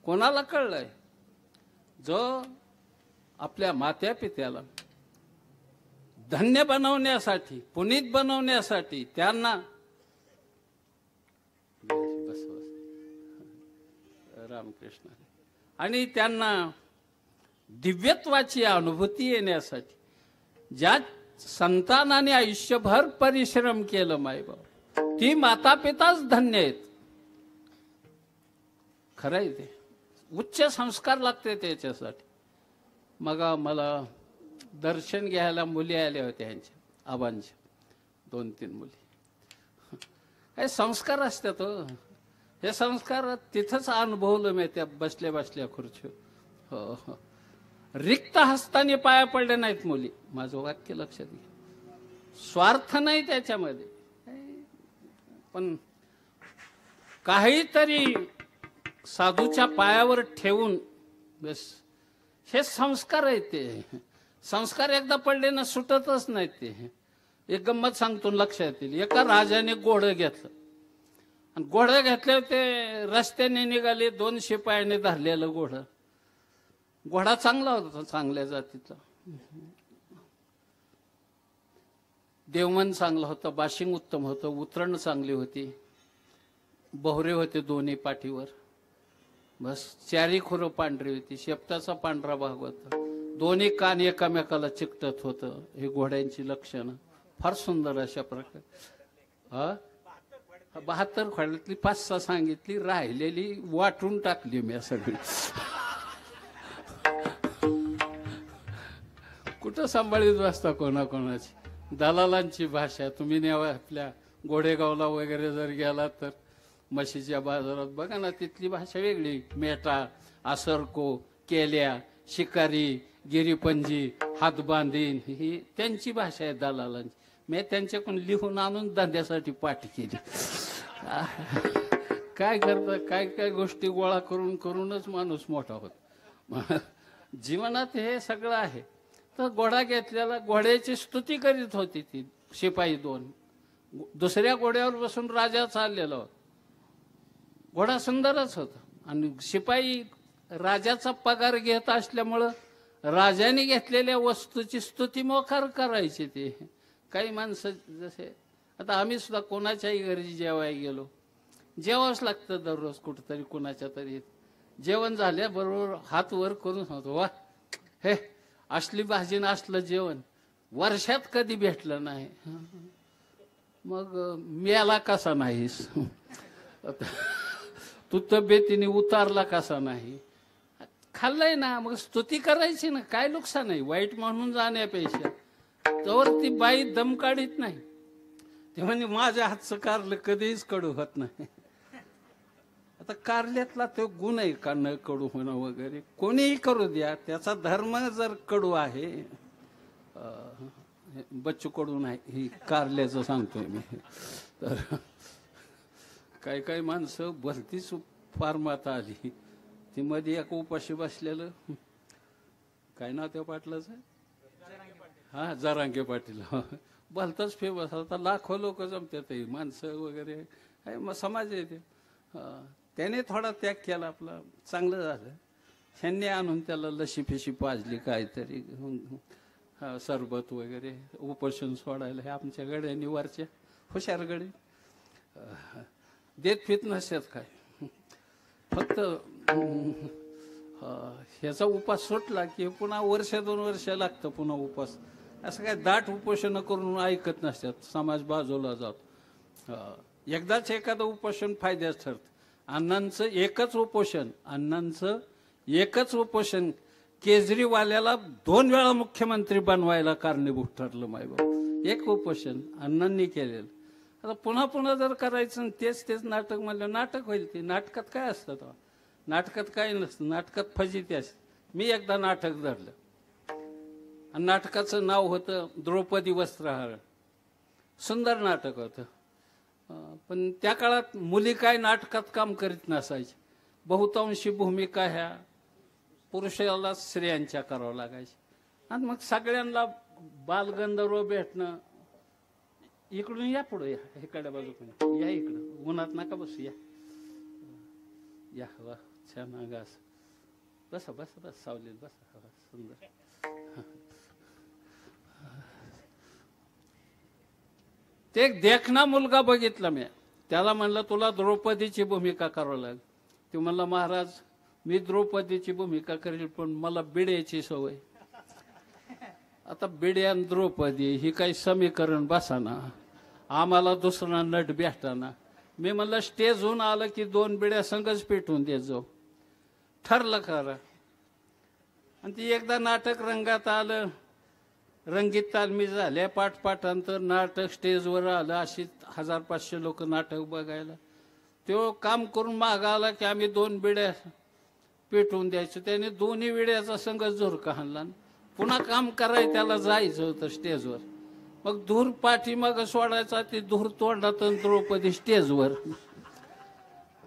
A: कोणाला कळलंय? जो आपल्या मात्या पित्याला धन्य बनवण्यासाठी, पुनीत बनवण्यासाठी त्यांना बस रामकृष्ण आणि त्यांना दिव्यत्वाची अनुभूती येण्यासाठी ज्या संतानाने आयुष्यभर परिश्रम केलं मायबाप, ती माता पिताच धन्य आहेत. खरं आहे ते. उच्च संस्कार लागते त्याच्यासाठी. मग मला दर्शन घ्यायला मुली आल्या होत्या ह्यांच्या आबांच्या 2-3 मुली. काय संस्कार असतात हो. हे संस्कार तिथंच अनुभवलं मी त्या बसल्या बसल्या खुर्चीवर. हो हो. रिक्त हस्ताने पाया पडले नाहीत मुली. माझं वाक्य लक्षात घ्या. स्वार्थ नाही त्याच्यामध्ये, पण काहीतरी साधूच्या पायावर ठेवून बस. हे संस्कार आहेत ते. संस्कार एकदा पडले ना सुटतच नाहीत ते. एक गंमत सांगतो लक्षात येईल. एका राजाने घोडं घेतलं आणि घोडं घेतल्यावर ते रस्त्याने निघाले. 2 शिपायाने धरलेलं घोडं. घोडा चांगला होता, चांगल्या जातीचा. देवमन चांगला होता, बाशिंग उत्तम होतं, उतरण चांगली होती, बहरे होते दोन्ही पाठीवर. बस 4 खुरं पांढरी होती, शेपटाचा पांढरा भाग होता, 2 कान एकामेकाला चिकटत होतं. हे घोड्यांची लक्षणं फार सुंदर अशा प्रकारे. 72 खोड्यातली 5-6 सांगितली, राहिलेली वाटून टाकली मी सगळी. कुठं सांभाळीत बसता कोणाकोणाची. दलालांची भाषा तुम्ही नेवा. आपल्या गोडेगावला वगैरे जर गेला तर म्हशीच्या बाजारात बघा ना, तिथली भाषा वेगळी. मेटा, आसरको, केल्या, शिकारी, गिरीपंजी, हातबांधीन, ही त्यांची भाषा आहे दलालांची. मी त्यांच्याकडून लिहून आणून धंद्यासाठी पाठ केली. काय करतं, काय काय गोष्टी गोळा करून करूनच माणूस मोठा होत. जीवनात हे सगळं आहे. तर घोडा घेतलेला, घोड्याची स्तुती करीत होती ती शिपाई 2. दुसऱ्या घोड्यावर बसून राजा चाललेला होता. घोडा सुंदरच होता आणि शिपाई राजाचा पगार घेत असल्यामुळं राजाने घेतलेल्या वस्तूची स्तुती मोकार करायची. ते काही माणसं जसे आता आम्ही सुद्धा कोणाच्याही घरी जेवायला गेलो, जेवावंच लागतं दररोज कुठंतरी कुणाच्या तरी. जेवण झाल्याबरोबर हात वर करून सांगतो, वा हे असली भाजी ना असलं जेवण वर्षात कधी भेटलं नाही. मग मेला कसा नाहीस, तू तब्येतीने उतारला कसा नाही. खाल्लंय ना, मग स्तुती करायची ना. काय नुकसान आहे वाईट म्हणून जाण्यापेक्षा. तर ती बाई दम काढीत नाही. ते म्हणजे माझ्या हातचं कारलं कधीच कडू होत नाही. आता कारल्यातला तो गुण आहे का न कडू होणं वगैरे. कोणीही करू द्या, त्याचा धर्म जर कडू आहे. बच्चू कडू नाही, ही कारल्याचं सांगतोय मी. तर काही काही माणसं भलतीच फार माता आली. ती मध्ये एक उपाशी बसलेलं, काय नाव त्या पाटलाचं, हा जरांगे पाटील, भलतच फेमस. आता लाखो लोक जमतात माणसं वगैरे. मग समाज आहे ते. त्याने थोडा त्याग केला आपला, चांगलं झालं. ह्यांनी आणून त्याला लशी फिशी पाजली काहीतरी. सरबत वगैरे उपोषण सोडायला हे आमच्या गड्यांनी वरच्या हुशार गडे देत फित नसतात काय. फक्त ह्याचा उपास सुटला की पुन्हा वर्ष 2 वर्ष लागतं पुन्हा उपास. असं काय दाट उपोषण करून ऐकत नसतात. समाज बाजूला जातो. एकदाच एखादं उपोषण फायद्याचं ठरतं. अण्णांचं एकच उपोषण केजरीवाल्याला 2 वेळा मुख्यमंत्री बनवायला कारणीभूत ठरलं. मायबाप एक उपोषण अण्णांनी केलेलं. आता पुन्हा पुन्हा जर करायचं तेच नाटक म्हणलं नाटक होईल. ते नाटकात काय असतं तेव्हा? नाटकात काही नसतं. नाटकात फजिती असते. मी एकदा नाटक धरलं आणि नाटकाचं नाव होतं द्रौपदी वस्त्रहरण. सुंदर नाटक होतं. पण त्या काळात मुली काय नाटकात काम करीत नसायची. बहुतांशी भूमिका ह्या पुरुषाला स्त्रियांच्या करावं लागायची. आणि मग सगळ्यांना बालगंधर्व भेटणं. इकडून या पुढे या इकडल्या बाजूकडे या इकडं उन्हात नका बसू या वा छान आगास बसा बसा बस सावलीत बसा सुंदर. ते एक देखना मुलगा बघितला मी. त्याला म्हणलं तुला द्रौपदीची भूमिका करावं लागेल. ते म्हणला महाराज मी द्रौपदीची भूमिका करेल पण मला बिड्याची सवय. आता बिड्या आणि द्रौपदी ही काही समीकरण बसाना. आम्हाला दुसरा नट भेटताना. मी म्हणलं स्टेजहून आलं की 2 बिड्या संगच पेटून देत जाऊ. ठरलं खरं. आणि ती एकदा नाटक रंगात आलं. रंगीत तालमी झाल्या पाठपाठांतर नाटक स्टेजवर आलं. अशी 1500 लोक नाटक बघायला. तो काम करून माग आला की आम्ही 2 बिड्या पेटवून द्यायचो. त्याने 2ही बिड्याचा संगच झुरका हाणला. पुन्हा काम करायचं त्याला जायचं होतं स्टेजवर. मग धूर पाठीमाग सोडायचा. ती धूर तोंडात द्रौपदी स्टेजवर.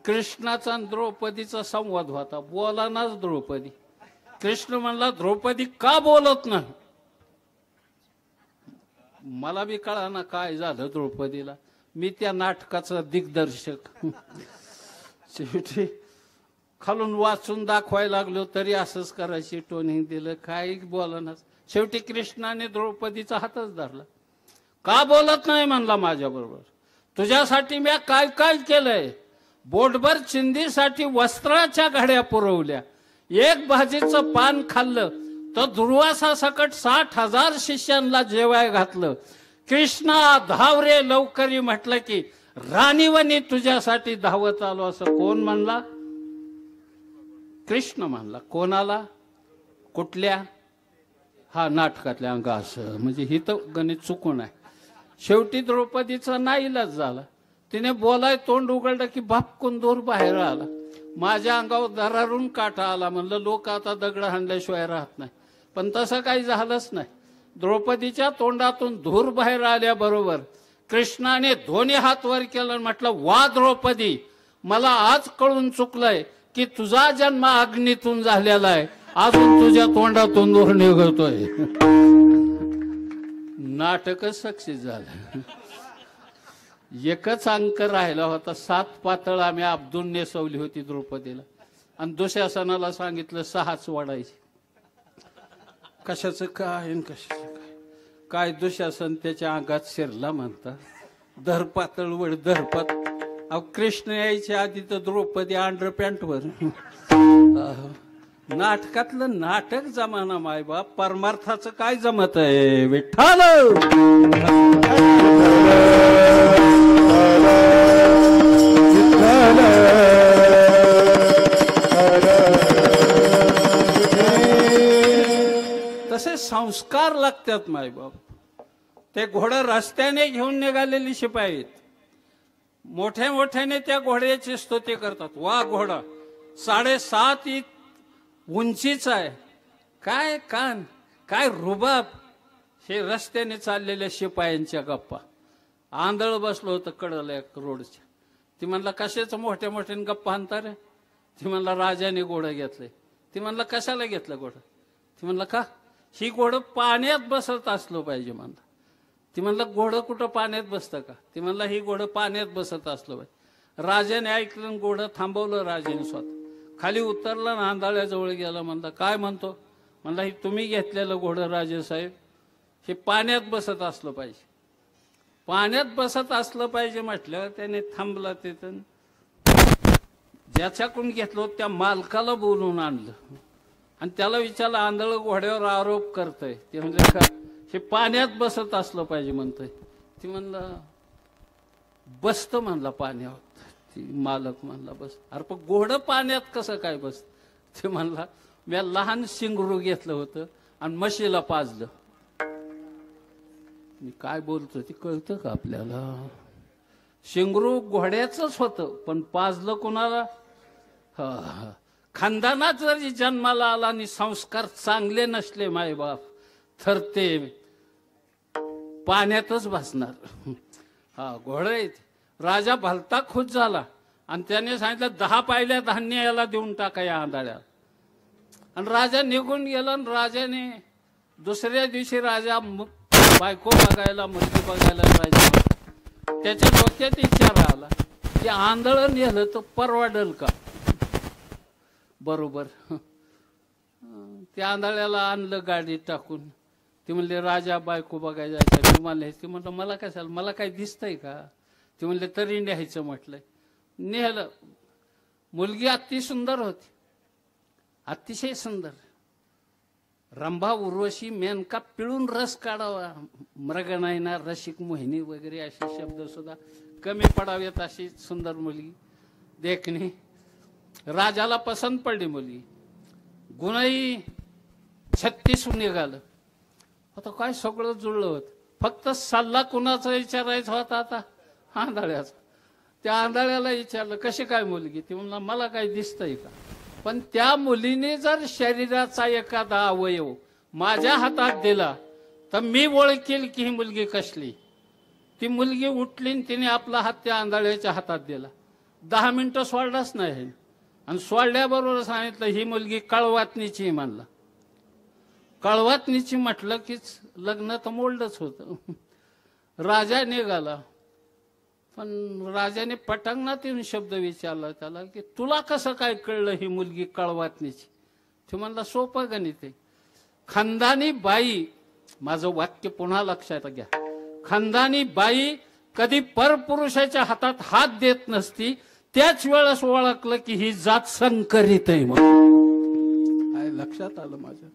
A: कृष्णाचा आणि द्रौपदीचा संवाद होता. बोलानाच द्रौपदी. कृष्ण म्हणला द्रौपदी का बोलत नाही. मला बी कळाना काय झालं द्रौपदीला. मी त्या नाटकाचा दिग्दर्शक. शेवटी खालून वाचून दाखवायला लागलो तरी असंच करायची टोनिंग दिलं. काय बोलणार. शेवटी कृष्णाने द्रौपदीचा हातच धरला. का बोलत नाही म्हणला माझ्या बरोबर. तुझ्यासाठी मी काय काय केलंय. बोटभर चिंधीसाठी वस्त्राच्या घड्या पुरवल्या. एक भाजीचं पान खाल्लं तर दुर्वासा सकट 60,000 शिष्यांना जेवाय घातलं. कृष्णा धाव रे लवकरी म्हटलं की राणीवनी तुझ्यासाठी धावत आलो. असं कोण म्हणला. कृष्ण म्हणला. कोणाला. कुठल्या. हा नाटकातल्या अंग. असं म्हणजे ही तर गणित चुकून आहे. शेवटी द्रौपदीचा नाईलाज झाला. तिने बोलाय तोंड उघडलं की भापकून दूर बाहेर आला. माझ्या अंगावर दरारून काटा आला. म्हणलं लोक आता दगड हाणल्याशिवाय राहत नाही. पण तसं काही झालंच नाही. द्रौपदीच्या तोंडातून धूर बाहेर आल्याबरोबर कृष्णाने 2 हात वर केलं. म्हटलं वा द्रौपदी मला आज कळून चुकलंय की तुझा जन्म अग्नीतून झालेला आहे. अजून तुझ्या तोंडातून धूर निघतोय. नाटकच सक्सेस झालं. एकच अंक राहिला होता. 7 पातळ आम्ही अब्दून नेसवली होती द्रौपदीला. आणि दुःशासनाला सांगितलं 6च वाढायची. कशाचं काय कशाचं काय दुःशासन त्याच्या अंगात शिरला म्हणता. धरपातळ वड धरपात. अहो कृष्ण यायच्या आधी तर द्रौपदी अंडर पॅन्टवर. नाटकातलं नाटक जमाना मायबाप. परमार्थाचं काय जमत आहे. विठ्ठल तसे संस्कार लागतात मायबाप. ते घोडं रस्त्याने घेऊन निघालेली शिपाई आहेत. मोठ्या मोठ्याने त्या घोड्याची स्तुती करतात. वा घोडा 7.5 उंचीचा आहे. काय कान काय रुबाब. हे रस्त्याने चाललेल्या शिपायांच्या गप्पा. आंधळ बसलो होतं कडला रोडच्या. ती म्हणला कशाचं मोठ्या मोठ्याने गप्पा आणता रे. ती म्हणला राजाने घोडं घेतलंय. ती म्हणला कशाला घेतलं घोडं. ती म्हणला का ही घोडं पाण्यात बसत असलो पाहिजे म्हणला. ती म्हणला घोडं कुठं पाण्यात बसतं का. ती म्हणला ही घोडं पाण्यात बसत असलो पाहिजे. राजाने ऐकलं घोडं थांबवलं. राजाने स्वतः खाली उतरला. नांदाळ्याजवळ गेला. म्हणला काय म्हणतो. म्हणला ही तुम्ही घेतलेलं घोडं राजेसाहेब. हे पाण्यात बसत असलं पाहिजे. पाण्यात बसत असलं पाहिजे म्हटलं त्याने थांबला तिथं. ज्याच्याकडून घेतलं त्या मालकाला बोलून आणलं आणि त्याला विचारलं, आंधळ घोड्यावर आरोप करतय ते म्हणजे का हे पाण्यात बसत असलं पाहिजे म्हणतोय. ती म्हणलं बसतं म्हणला पाण्यावर. ती मालक म्हणला बस. अरे पण घोडं पाण्यात कसं काय बस? ते म्हणला मी लहान शिंगरू घेतलं होतं आणि म्हशीला पाजलं. मी काय बोलतो ते कळतं का आपल्याला? शिंगरू घोड्याचंच होतं पण पाजलं कोणाला? खानदानात जरी जन्माला आला आणि संस्कार चांगले नसले मायबाप तर ते पाण्यातच भासणार. घोडं आहेत. राजा भलता खुश झाला आणि त्याने सांगितलं 10 पायल्या धान्य याला देऊन टाका या आंधळ्याला. आणि राजा निघून गेला. आणि राजाने दुसऱ्या दिवशी राजा बायको बघायला मुलगी बघायला राजा. त्याच्या डोक्यात विचार आला की आंधळ नेलं तर परवडेल का? बरोबर. त्या आंधळ्याला आणलं गाडीत टाकून. ते म्हणले राजा बायको बघायला जायचं. तुम्हाला ते म्हणलं मला कशाला, मला काय दिसतंय का? ते म्हणले तरी न्यायचं म्हटलंय. नेलं. मुलगी अति सुंदर होती, अतिशय सुंदर. रंभा उर्वशी मेनका पिळून रस काढावा, मृगनयना रसिक मोहिनी वगैरे असे शब्द सुद्धा कमी पडावेत अशी सुंदर मुलगी देखणी. राजाला पसंत पडली मुलगी. गुणही 36 निघालं. आता काय सगळं जुळलं होत. फक्त सल्ला कुणाचा विचारायचा होता आता? आंधळ्याचा. त्या आंधळ्याला विचारलं कशी काय मुलगी? ती म्हणला मला काय दिसतंय का? पण त्या मुलीने जर शरीराचा एखादा अवयव माझ्या हातात दिला तर मी ओळखेल की ही मुलगी कसली. ती मुलगी उठली आणि तिने आपला हात त्या आंधळ्याच्या हातात दिला. 10 मिनिटं सोडलाच नाही आणि सोडल्याबरोबर सांगितलं ही मुलगी कळवातनीची म्हणला. कळवातनीची म्हटलं की लग्न तर मोडलंच होतं. राजा निघाला. पण राजाने पटांगणात येऊन शब्द विचारला त्याला की तुला कसं काय कळलं ही मुलगी कळवातनीची? ते म्हणला सोपं गणित आहे. खानदानी बाई, माझं वाक्य पुन्हा लक्षात घ्या, खानदानी बाई कधी परपुरुषाच्या हातात हात देत नसती. त्याच वेळेस ओळखलं की ही जात संकरित आहे म्हणून. काय लक्षात आलं माझ्या?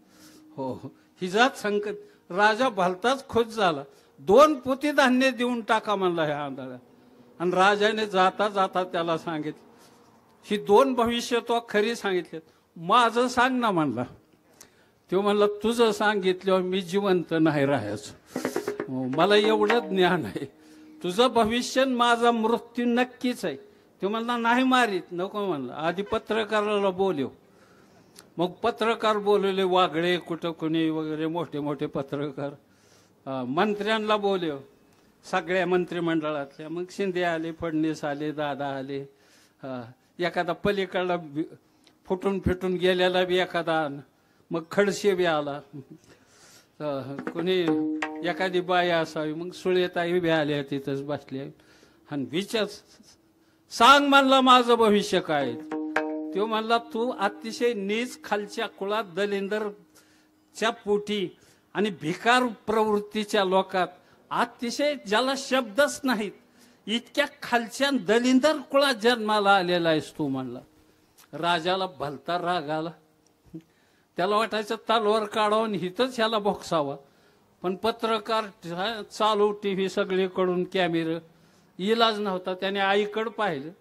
A: हो, ही जात संकरित. राजा भलताच खुश झाला. 2 पोती धान्य देऊन टाका म्हणला ह्या आंधळ्या. आणि राजाने जाता जाता त्याला सांगितलं ही 2 भविष्य तो खरी सांगितले. माझं सांग ना म्हणला. तो म्हणला तुझं सांगितल्यावर मी जिवंत नाही राहायचं. मला एवढं ज्ञान आहे. तुझं भविष्य माझा मृत्यू नक्कीच आहे. तो म्हणला नाही मारीत. नको म्हणला. आधी पत्रकाराला बोलव. मग पत्रकार बोलवले. वागळे कुठं कुणी वगैरे मोठे मोठे पत्रकार. मंत्र्यांना बोलव, सगळ्या मंत्रिमंडळातल्या. मग शिंदे आले, फडणवीस आले, दादा आले. एखादा पलीकडला फुटून फिटून गेलेला बी एखादा. मग खडसे बी आला. कोणी एखादी बाई असावी. मग सुळेताई बी आल्या तिथंच बसल्या. आणि विचार सांग म्हणला माझं भविष्य काय? तो म्हणला तू अतिशय नीच खालच्या कुळात दलिंदरच्या पोटी आणि भिकार प्रवृत्तीच्या लोकात अतिशय ज्याला शब्दच नाहीत इतक्या खालच्या दलिंदर कुळात जन्माला आलेला आहेस तू म्हणला. राजाला भलता राग आला. त्याला वाटायचं तलवार काढावून हिथंच ह्याला भोगसावा. पण पत्रकार चालू, टीव्ही सगळीकडून कॅमेरा, इलाज नव्हता. त्याने आईकडे पाहिलं.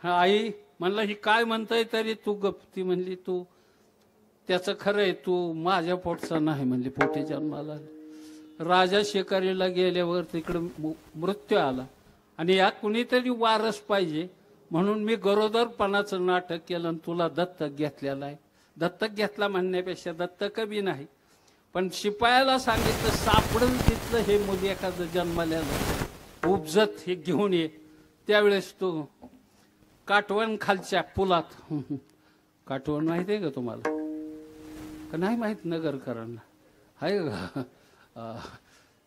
A: आई म्हणलं ही काय म्हणताय तरी तू गप. ती म्हणली तू त्याचं खरं आहे, तू माझ्या पोटचा नाही म्हणली, पोटी जन्माला. राजा शिकारीला गेल्यावर तिकडे मृत्यू आला. आणि या कुणीतरी वारस पाहिजे म्हणून मी गरोदरपणाचं नाटक केलं आणि तुला दत्तक घेतलेला आहे. दत्तक घेतला म्हणण्यापेक्षा दत्तक बी नाही, पण शिपायाला सांगितलं सापडून तिथलं हे मुली एखादं जन्मल्याला उपजत हे घेऊन ये. त्यावेळेस तो काटवण खालच्या पुलात, काटवण माहिती आहे का तुम्हाला? का नाही माहित? नगरकरांना आहे का?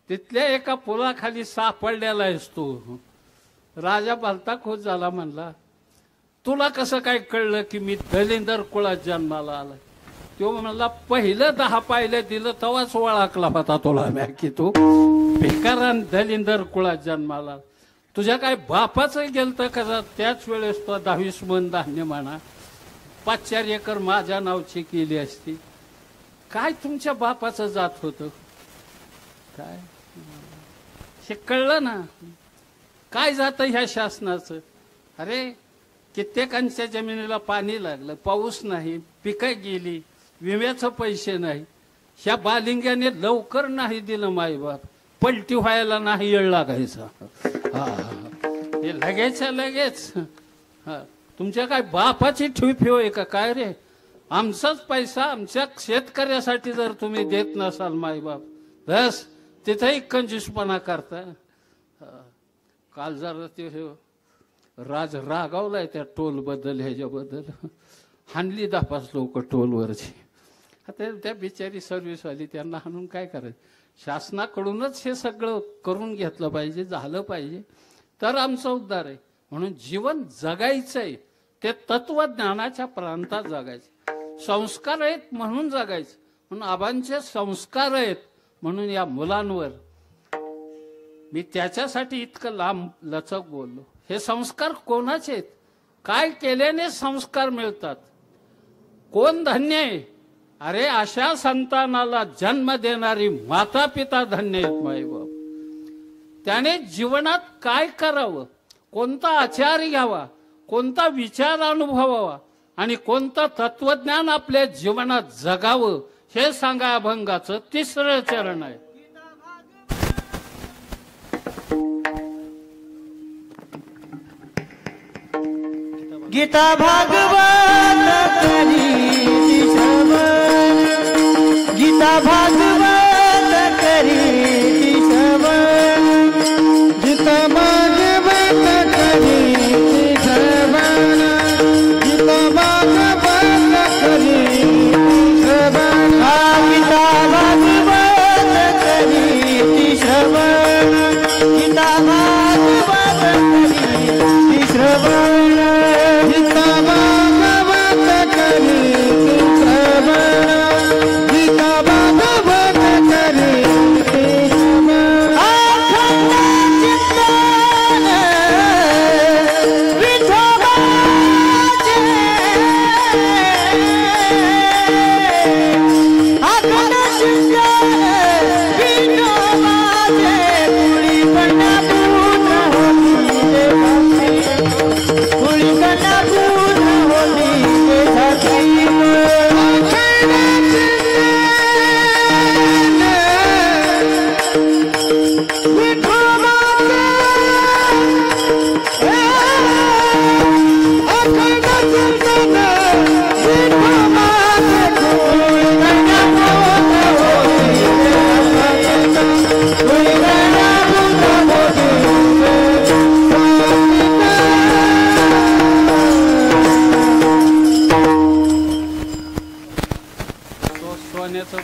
A: तिथल्या एका पुलाखाली सापडलेला आहेस तू. राजा भलता खुश झाला. म्हणला तुला कसं काय कळलं की मी दलिंदर कुळात जन्माला आलाय? तो म्हणला पहिलं 10 पाहिलं दिलं तेव्हाच ओळखला होता तुला म्या की तू भिकारान दलिंदर कुळात जन्माला. तुझ्या काय बापाचं गेलतं का त्याच वेळेस तो 10 मन धान्य म्हणा 5-4 एकर माझ्या नावची केली असती. काय तुमच्या बापाचं जात होतं काय हे कळलं ना. काय जातं ह्या शासनाचं. अरे कित्येकांच्या जमिनीला पाणी लागलं, पाऊस नाही, पिकं गेली, विम्याचं पैसे नाही. ह्या बालिंग्याने लवकर नाही दिलं मायबाप, पलटी व्हायला नाही येळ लागायचा. हे लगेच तुमच्या काय बापाची ठेवी होय का काय रे. आमचाच पैसा आमच्या शेतकऱ्यासाठी जर तुम्ही देत नसाल मायबाप बस तिथेही कंजूसपणा करता. काल जरा ते राज रागावलाय त्या टोल बद्दल ह्याच्याबद्दल हाणली 10-5 लोक टोलवरची. आता त्या बिचारी सर्व्हिसवाली त्यांना हाणून काय करायचं. शासनाकडूनच हे सगळं करून घेतलं पाहिजे, झालं पाहिजे तर आमचा उद्धार आहे. म्हणून जीवन जगायचंय ते तत्वज्ञानाच्या प्रांतात जगायचं. संस्कार आहेत म्हणून जगायचं. म्हणून आबांचे संस्कार आहेत म्हणून या मुलांवर मी त्याच्यासाठी इतकं लांब लचक बोललो. हे संस्कार कोणाचे आहेत, काय केल्याने संस्कार मिळतात, कोण धन्य आहे. अरे अशा संतानाला जन्म देणारी माता पिता धन्य आहेत मायबाप. त्याने जीवनात काय करावं, कोणता आचार घ्यावा, कोणता विचार अनुभवावा आणि कोणतं तत्वज्ञान आपल्या जीवनात जगावं हे सांगा अभंगाचं 3रं चरण आहे.
B: गीता भागवत करी श्रवण, गीता भागवत करी श्रवण, गीता भागवत करी श्रवण, गीता भागवत करी श्रवण, गीता भागवत करी श्रवण, गीता भागवत करी श्रवण.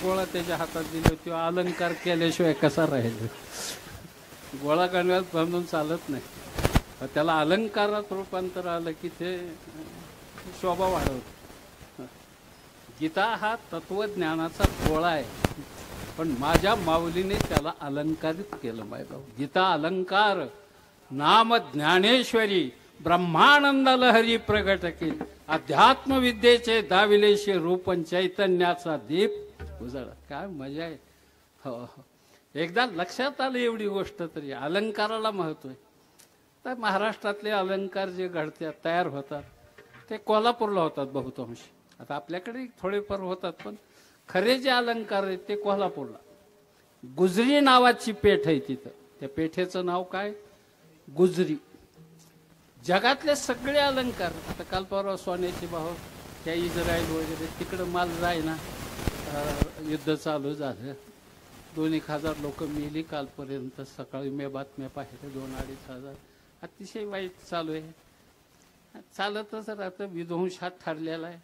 A: गोळा त्याच्या हातात दिला तो अलंकार केल्याशिवाय कसा राहील. गोळा गणव्यात बांधून चालत नाही. त्याला अलंकारात रूपांतर आलं की ते शोभा वाढवत. गीता हा तत्वज्ञानाचा गोळा आहे पण माझ्या माऊलीने त्याला अलंकारित केलं माहिती. गीता अलंकार नाम ज्ञानेश्वरी ब्रह्मानंद लहरी प्रगट केली, अध्यात्म विद्येचे दाविलेशे रूपन चैतन्याचा दीप उजळा. काय मजा आहे. हो एकदा लक्षात आलं एवढी गोष्ट तरी अलंकाराला महत्व आहे. तर महाराष्ट्रातले अलंकार जे घडतात तयार होतात ते कोल्हापूरला होतात बहुतांश. आता आपल्याकडे थोडेफार होतात पण खरे जे अलंकार आहेत ते कोल्हापूरला. गुजरी नावाची पेठ आहे तिथं. त्या पेठेचं नाव काय, गुजरी. जगातले सगळे अलंकार आता काल परवा सोन्याची भाव त्या इस्रायल वगैरे तिकडं माल जाय ना, युद्ध चालू झालं. 2,000-1,000 लोक मेली कालपर्यंत. सकाळी मी बातम्या पाहिल्या 2,000-2,500 अतिशय वाईट चालू आहे. चालतच राहतं. विध्वंसात ठरलेला आहे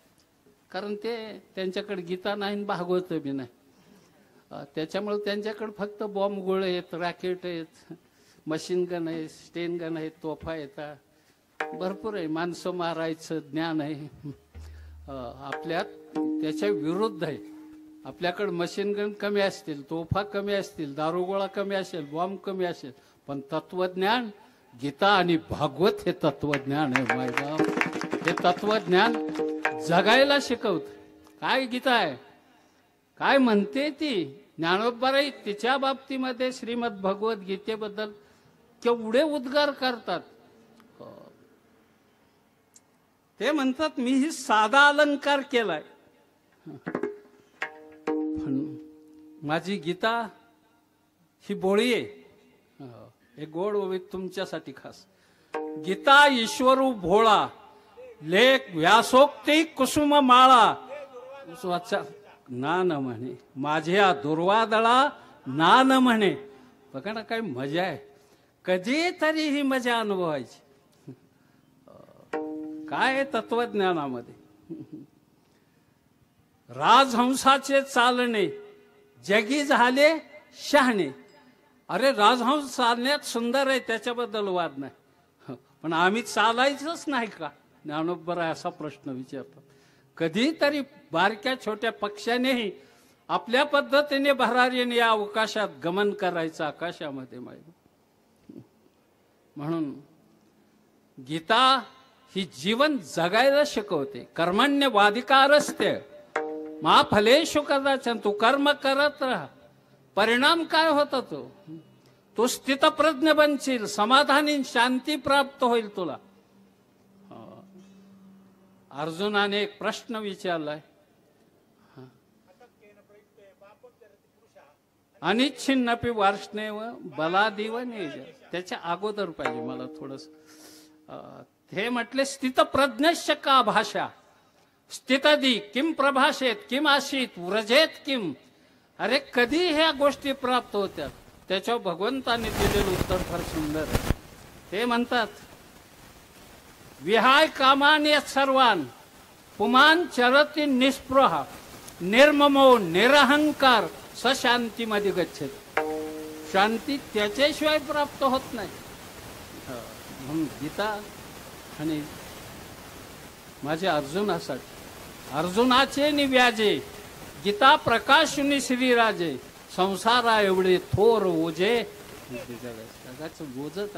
A: कारण ते त्यांच्याकडे गीता नाही भागवत बी नाही. त्याच्यामुळे त्यांच्याकडे फक्त बॉम्ब गोळे आहेत, रॅकेट आहेत, मशीन गन आहे, स्टेन गन आहेत, तोफा येतात, भरपूर आहे. माणसं मारायचं ज्ञान आहे. आपल्यात त्याच्या विरुद्ध आहे. आपल्याकडे मशीन गन कमी असतील, तोफा कमी असतील, दारुगोळा कमी असेल, बॉम्ब कमी असेल, पण तत्वज्ञान गीता आणि भागवत हे तत्वज्ञान आहे. मायबाप हे तत्वज्ञान जगायला शिकवत. काय गीता आहे, काय म्हणते ती. ज्ञानोबाराई तिच्या बाबतीमध्ये श्रीमद भगवत गीतेबद्दल केवढे उद्गार करतात. ते म्हणतात मी ही साधा अलंकार केलाय, पण माझी गीता ही बोळी आहे. हे गोड ओवीत तुमच्यासाठी खास. गीता ईश्वरू भोळा, लेख व्यासोक्ती कुसुम माळा, वाचा ना न म्हणे माझ्या दुर्वादळा ना न म्हणे. बघा ना काय मजा आहे. कधीतरी ही मजा अनुभवायची. काय तत्वज्ञानामध्ये राजहंसाचे चालणे जगी झाले शहाणे. अरे राजहंस चालण्यात सुंदर आहे, त्याच्याबद्दल वाद नाही, पण आम्ही चालायचंच नाही का. ज्ञानोबराय असा प्रश्न विचारतात. कधीतरी बारक्या छोट्या पक्षानेही आपल्या पद्धतीने भरारीने या अवकाशात गमन करायचं, आकाशामध्ये माहिती. म्हणून गीता ही जीवन जगायला शिकवते. कर्मण्यवाधिकारस्ते मा फलेषु कदाचन. तू कर्म करत राहा, परिणाम काय होता तो स्थितप्रज्ञ बनशील, समाधानी शांती प्राप्त होईल तुला. अर्जुनाने एक प्रश्न विचारलाय, अनिच्छिन्नपि वार्ष्णेव बलादिव नेज. त्याच्या अगोदर पाहिजे मला थोडस. हे म्हटले स्थितप्रज्ञस्य का भाषा स्थितदी किम प्रभाषेत किम आशीत व्रजेत किम. अरे कधी ह्या गोष्टी प्राप्त होत्या. त्याच्यावर भगवंताने दिलेलं उत्तर फार सुंदर आहे. ते म्हणतात विहाय कामान सर्वान पुमान चरती निस्पृहा निर्ममो निरहंकार सशांतीमध्ये गच्छेत. शांती त्याच्याशिवाय प्राप्त होत नाही. म्हणून गीता आणि माझ्या अर्जुनासाठी अर्जुनाचे निव्याजे गीता प्रकाशुनी श्रीराजे संसारा एवढे थोर ओझे. जगाचं ओझत.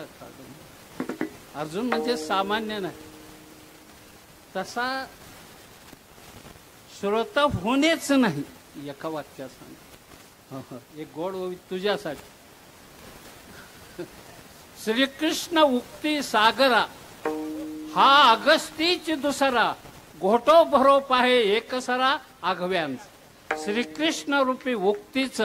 A: अर्जुन म्हणजे सामान्य नाही, तसा श्रोता होणेच नाही. एका वाक्यात सांग. एक गोड ओवी तुझ्यासाठी. श्रीकृष्ण उक्ती सागरा हा अगस्तीच दुसरा घोटो भरो पाहे एकसरा आघव्यांच. श्रीकृष्ण रूपी उक्तीच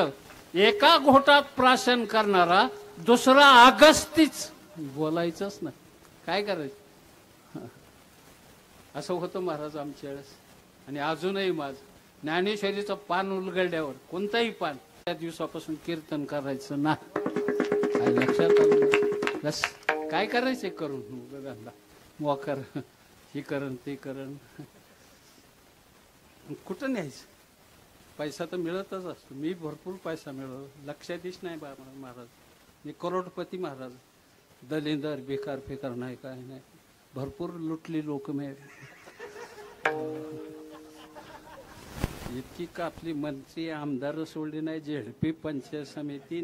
A: एका घोटात प्राशन करणारा दुसरा अगस्तीच. बोलायचंच नाही, काय करायचं. असं होतं महाराज आमच्या वेळेस. आणि अजूनही माझं ज्ञानेश्वरीचं पान उलगडल्यावर कोणताही पान त्या दिवसापासून कीर्तन करायचं ना. काय लक्षात आलं बस. काय करायचं करून मोकर हे करण ते करण. कुठं न्यायचं. पैसा तर मिळतच असतो. मी भरपूर पैसा मिळवला, लक्षातच नाही महाराज. मी करोडपती महाराज. दलिंदर बेकार फेकार नाही, काय नाही. भरपूर लुटली लोक मिळाली. इतकी का आपली मंत्री आमदार सोडली नाही. झेडपी पंचायत समिती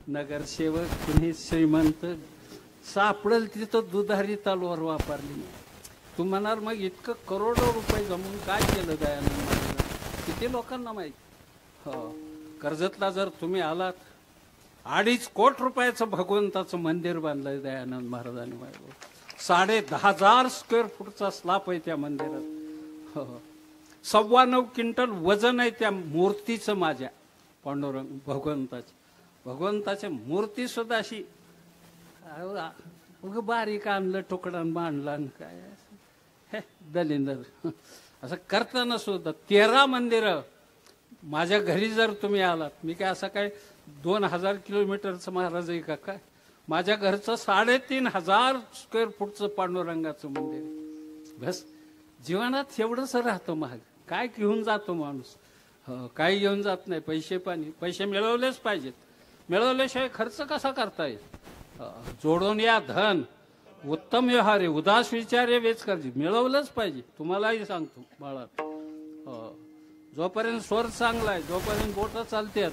A: नगरसेवक कुणी श्रीमंत सापडेल तिथं दुधारी तलवार वापरली. तू म्हणाल मग इतकं करोडो रुपये जमून काय केलं दयानंद महाराज. किती लोकांना माहिती. हो, कर्जतला जर तुम्ही आलात 2.5 कोटी रुपयाचं भगवंताचं मंदिर बांधलंय दयानंद महाराजांनी. 10,500 स्क्वेअर फूटचा स्लॅब आहे त्या मंदिरात. हो, 9.25 क्विंटल वजन आहे त्या मूर्तीचं. माझ्या पांडुरंग भगवंताच्या मूर्ती सुद्धा अशी बारीक आणलं तुकडा बांधला. काय हे दलिंदर असं करताना सुद्धा 13 मंदिर. माझ्या घरी जर तुम्ही आलात, मी काय असं काय 2000 किलोमीटरचं महाराज आहे का काय. माझ्या घरचं 3,500 स्क्वेअर फूटचं पांडुरंगाचं मंदिर. बस जीवनात एवढंच राहतं. महाग काय घेऊन जातो माणूस. काही घेऊन जात नाही. पैसे मिळवलेच पाहिजेत. मिळवल्याशिवाय खर्च कसा करता येईल. जोडून या धन उत्तम व्यवहार आहे, उदास विचार आहे, वेच कर्जी मिळवलंच पाहिजे. तुम्हालाही सांगतो बाळा, जोपर्यंत स्वर चांगला आहे, जोपर्यंत बोटं चालतात,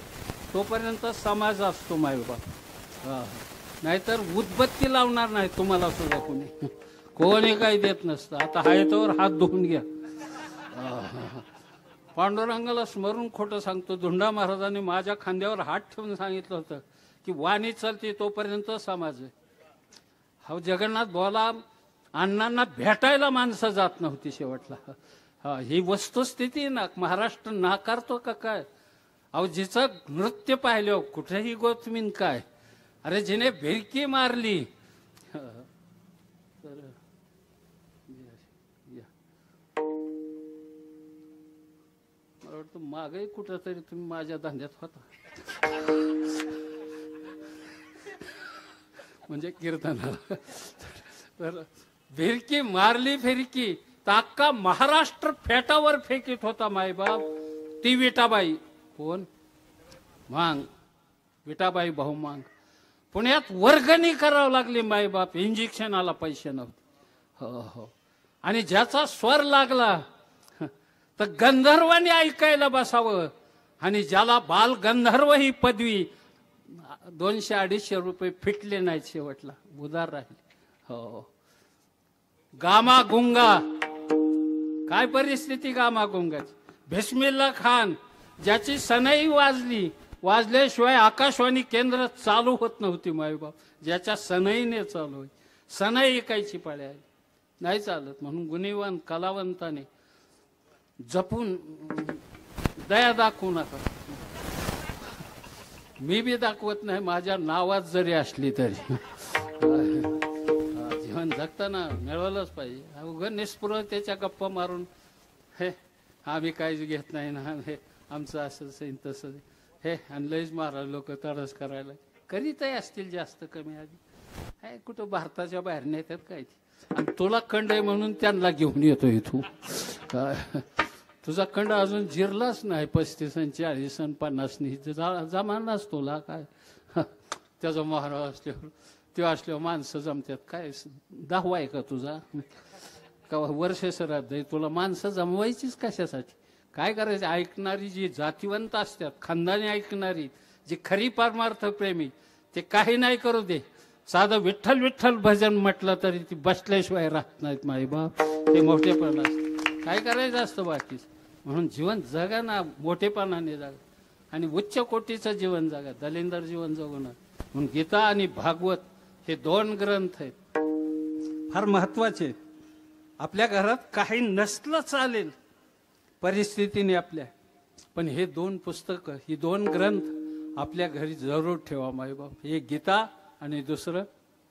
A: तोपर्यंत समाज असतो मायबाप. नाहीतर उदबत्ती लावणार नाही तुम्हाला सुद्धा कोणी काही देत नसतं. आता हाय तोवर हात धुवून घ्या. पांडुरंगाला स्मरून खोटं सांगतो, धुंडा महाराजांनी माझ्या खांद्यावर हात ठेवून सांगितलं होतं की वाणी चालते तोपर्यंत समाज आहे. हा जगन्नाथ बोला, अण्णांना भेटायला माणसं जात नव्हती शेवटला. ही वस्तुस्थिती ना, महाराष्ट्र नाकारतो का काय? अहो जिचं नृत्य पाहिलं कुठेही गोतमीन काय, अरे जिने भिरकी मारली. तर मला वाटतं मागही कुठं तरी तुम्ही माझ्या धंद्यात होता, म्हणजे कीर्तनाला. तर भिरकी मारली फिरकी, ताक्का महाराष्ट्र फेटावर फेकीत होता मायबाप. ती विटाबाई कोण? मांग, विटाबाई भाऊ मांग. पुण्यात वर्गणी करावं लागली मायबाप, इंजेक्शनाला पैसे नव्हते. हो. आणि ज्याचा स्वर लागला तर गंधर्वाने ऐकायला बसावं, आणि ज्याला बाल गंधर्व ही पदवी 200-250 रुपये फिटले नाहीत, शेवटला उदार राहील. हो. गामा गुंगा, काय परिस्थिती गामा गुंगाची. बिस्मिल्ला खान, ज्याची सनई वाजल्याशिवाय आकाशवाणी केंद्र चालू होत नव्हती मायबाप, ज्याच्या सनईने चालू होई. सनई ऐकायची पाळी आली, नाही चालत. म्हणून गुणीवान कलावंताने जपून दया दाखवू नका. मी बी दाखवत नाही, माझ्या नावात जरी असली तरी. जीवन जगताना मिळवलंच पाहिजे. अवघड निस्पृहतेच्या गप्पा मारून हे आम्ही काहीच घेत नाही ना, हे आमचं असं तसं हे, आणि लयच मारा लोक तरस करायला करीतही असतील जास्त कमी. आधी काय कुठं भारताच्या बाहेर नेतात काय, आणि तुला खंड आहे म्हणून त्यांना घेऊन येतो इथून. तुझा खंड अजून जिरलाच नाही, 35 आणि 40 आणि 50 जमानाच तुला काय. त्याचा महाराज असल्यावर ते असल्यावर माणसं जमतात काय. 10वा आहे का तुझा का वर्ष श्राद्ध आहे? तुला माणसं जमवायचीच कशासाठी? काय करायचं? ऐकणारी जी जातीवंत असतात, खानदानी ऐकणारी, जी खरी परमार्थ प्रेमी, ते काही नाही करू दे. साधं विठ्ठल विठ्ठल भजन म्हटलं तरी ती बसल्याशिवाय राहत नाहीत माईबाप. ते मोठेपणा काय करायचं असतं बाकीच. म्हणून जीवन जगा ना, मोठेपणाने जागा, आणि उच्च कोटीचं जीवन जगा, दलिंदर जीवन जगू ना. म्हणून गीता आणि भागवत हे 2 ग्रंथ आहेत, फार महत्वाचे. आपल्या घरात काही नसलं चालेल परिस्थितीने आपल्या, पण हे 2 पुस्तकं, ही 2 ग्रंथ आपल्या घरी जरूर ठेवा माईबाप. एक गीता आणि दुसरं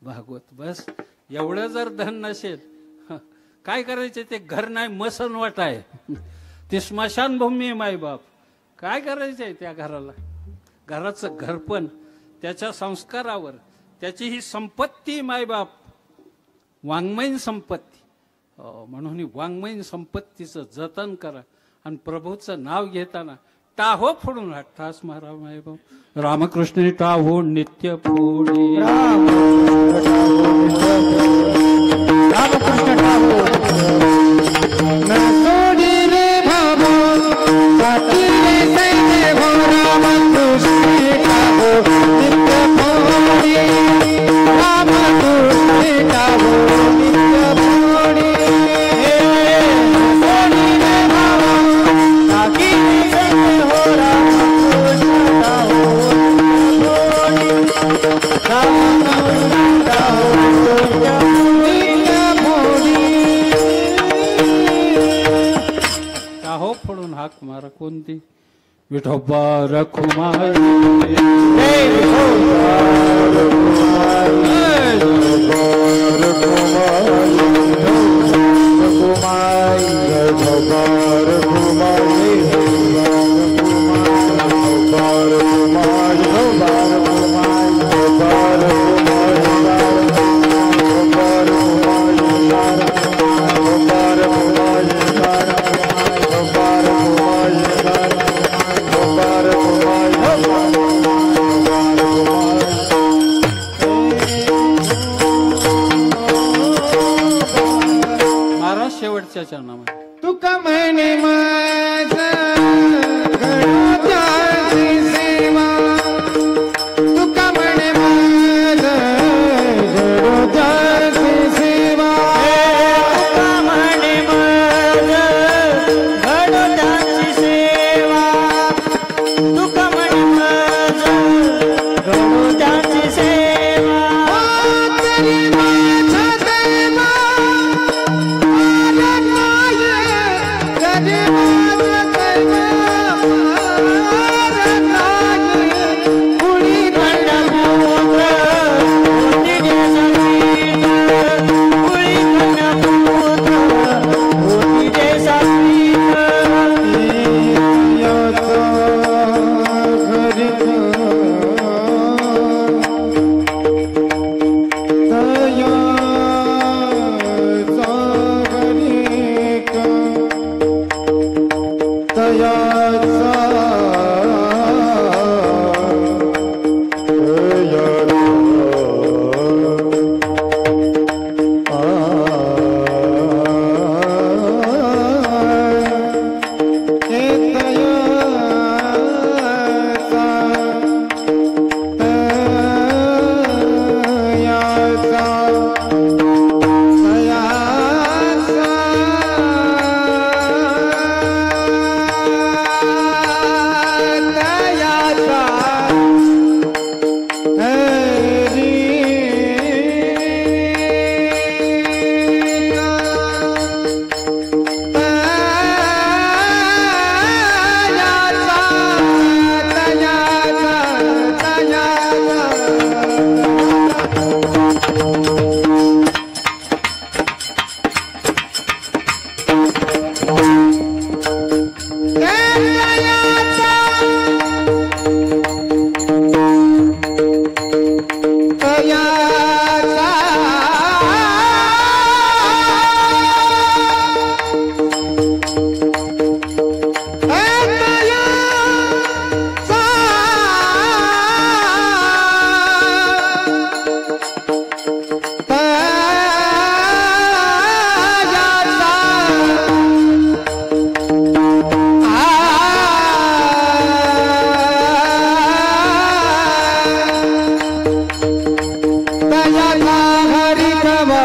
A: भागवत. बस एवढं जर धन नसेल, काय करायचं? ते घर नाही, मसनवट आहे, ते स्मशानभूमी आहे माईबाप. काय करायचंय त्या घराला? घराचं घरपण त्याच्या संस्कारावर, त्याची ही संपत्ती मायबाप, वाङ्मयीन संपत्ती. म्हणून वाङ्मयीन संपत्तीचं जतन करा, आणि प्रभूचं नाव घेताना टाहो फोडून ठास मारा मायबाप. रामकृष्ण टाहो नित्य फोडे,
B: रामकृष्ण टाहो
A: मारा. कोणती? विठोबा रखुमाई, शेवटच्या चरणामध्ये.
B: तुका म्हणे माझा गणोत्याची सेवा, तुका म्हणे माझा गणोत्याची सेवा, तुका म्हणे माझा गणोत्याची सेवा, तुका म्हणे माझा गणोत्याची सेवा. तरी माझा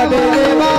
B: देवा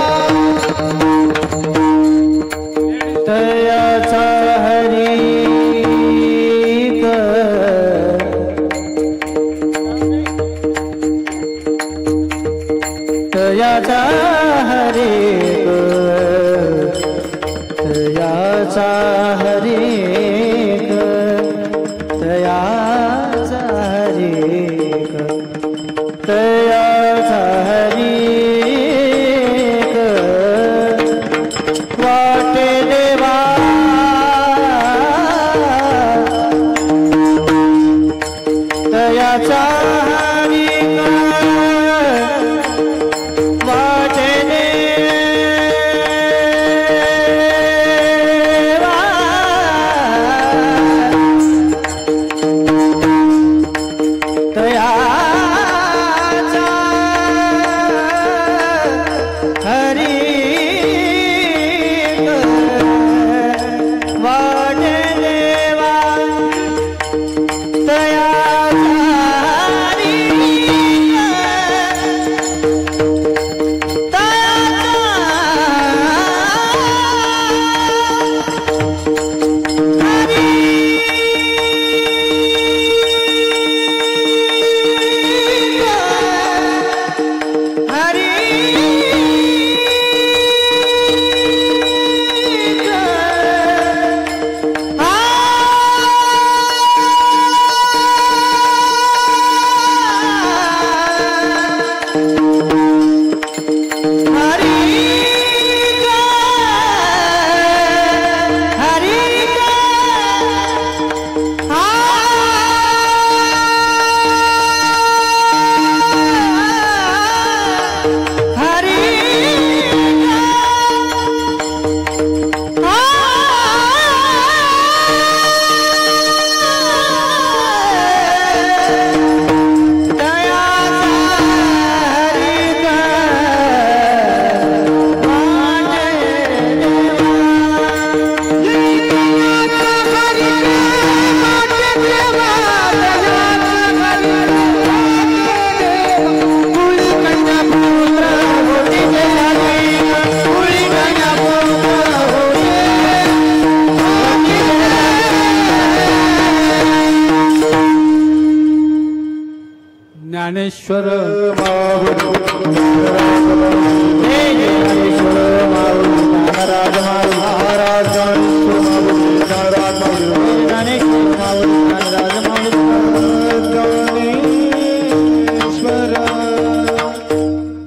A: ज्ञानेश्वर
B: माऊली जय ज्ञानेश्वर माऊली ज्ञानराज माऊली महाराज ज्ञानेश्वर माऊली ज्ञानराज माऊली ज्ञानेश्वर माऊली ज्ञानराज माऊली ज्ञानेश्वर.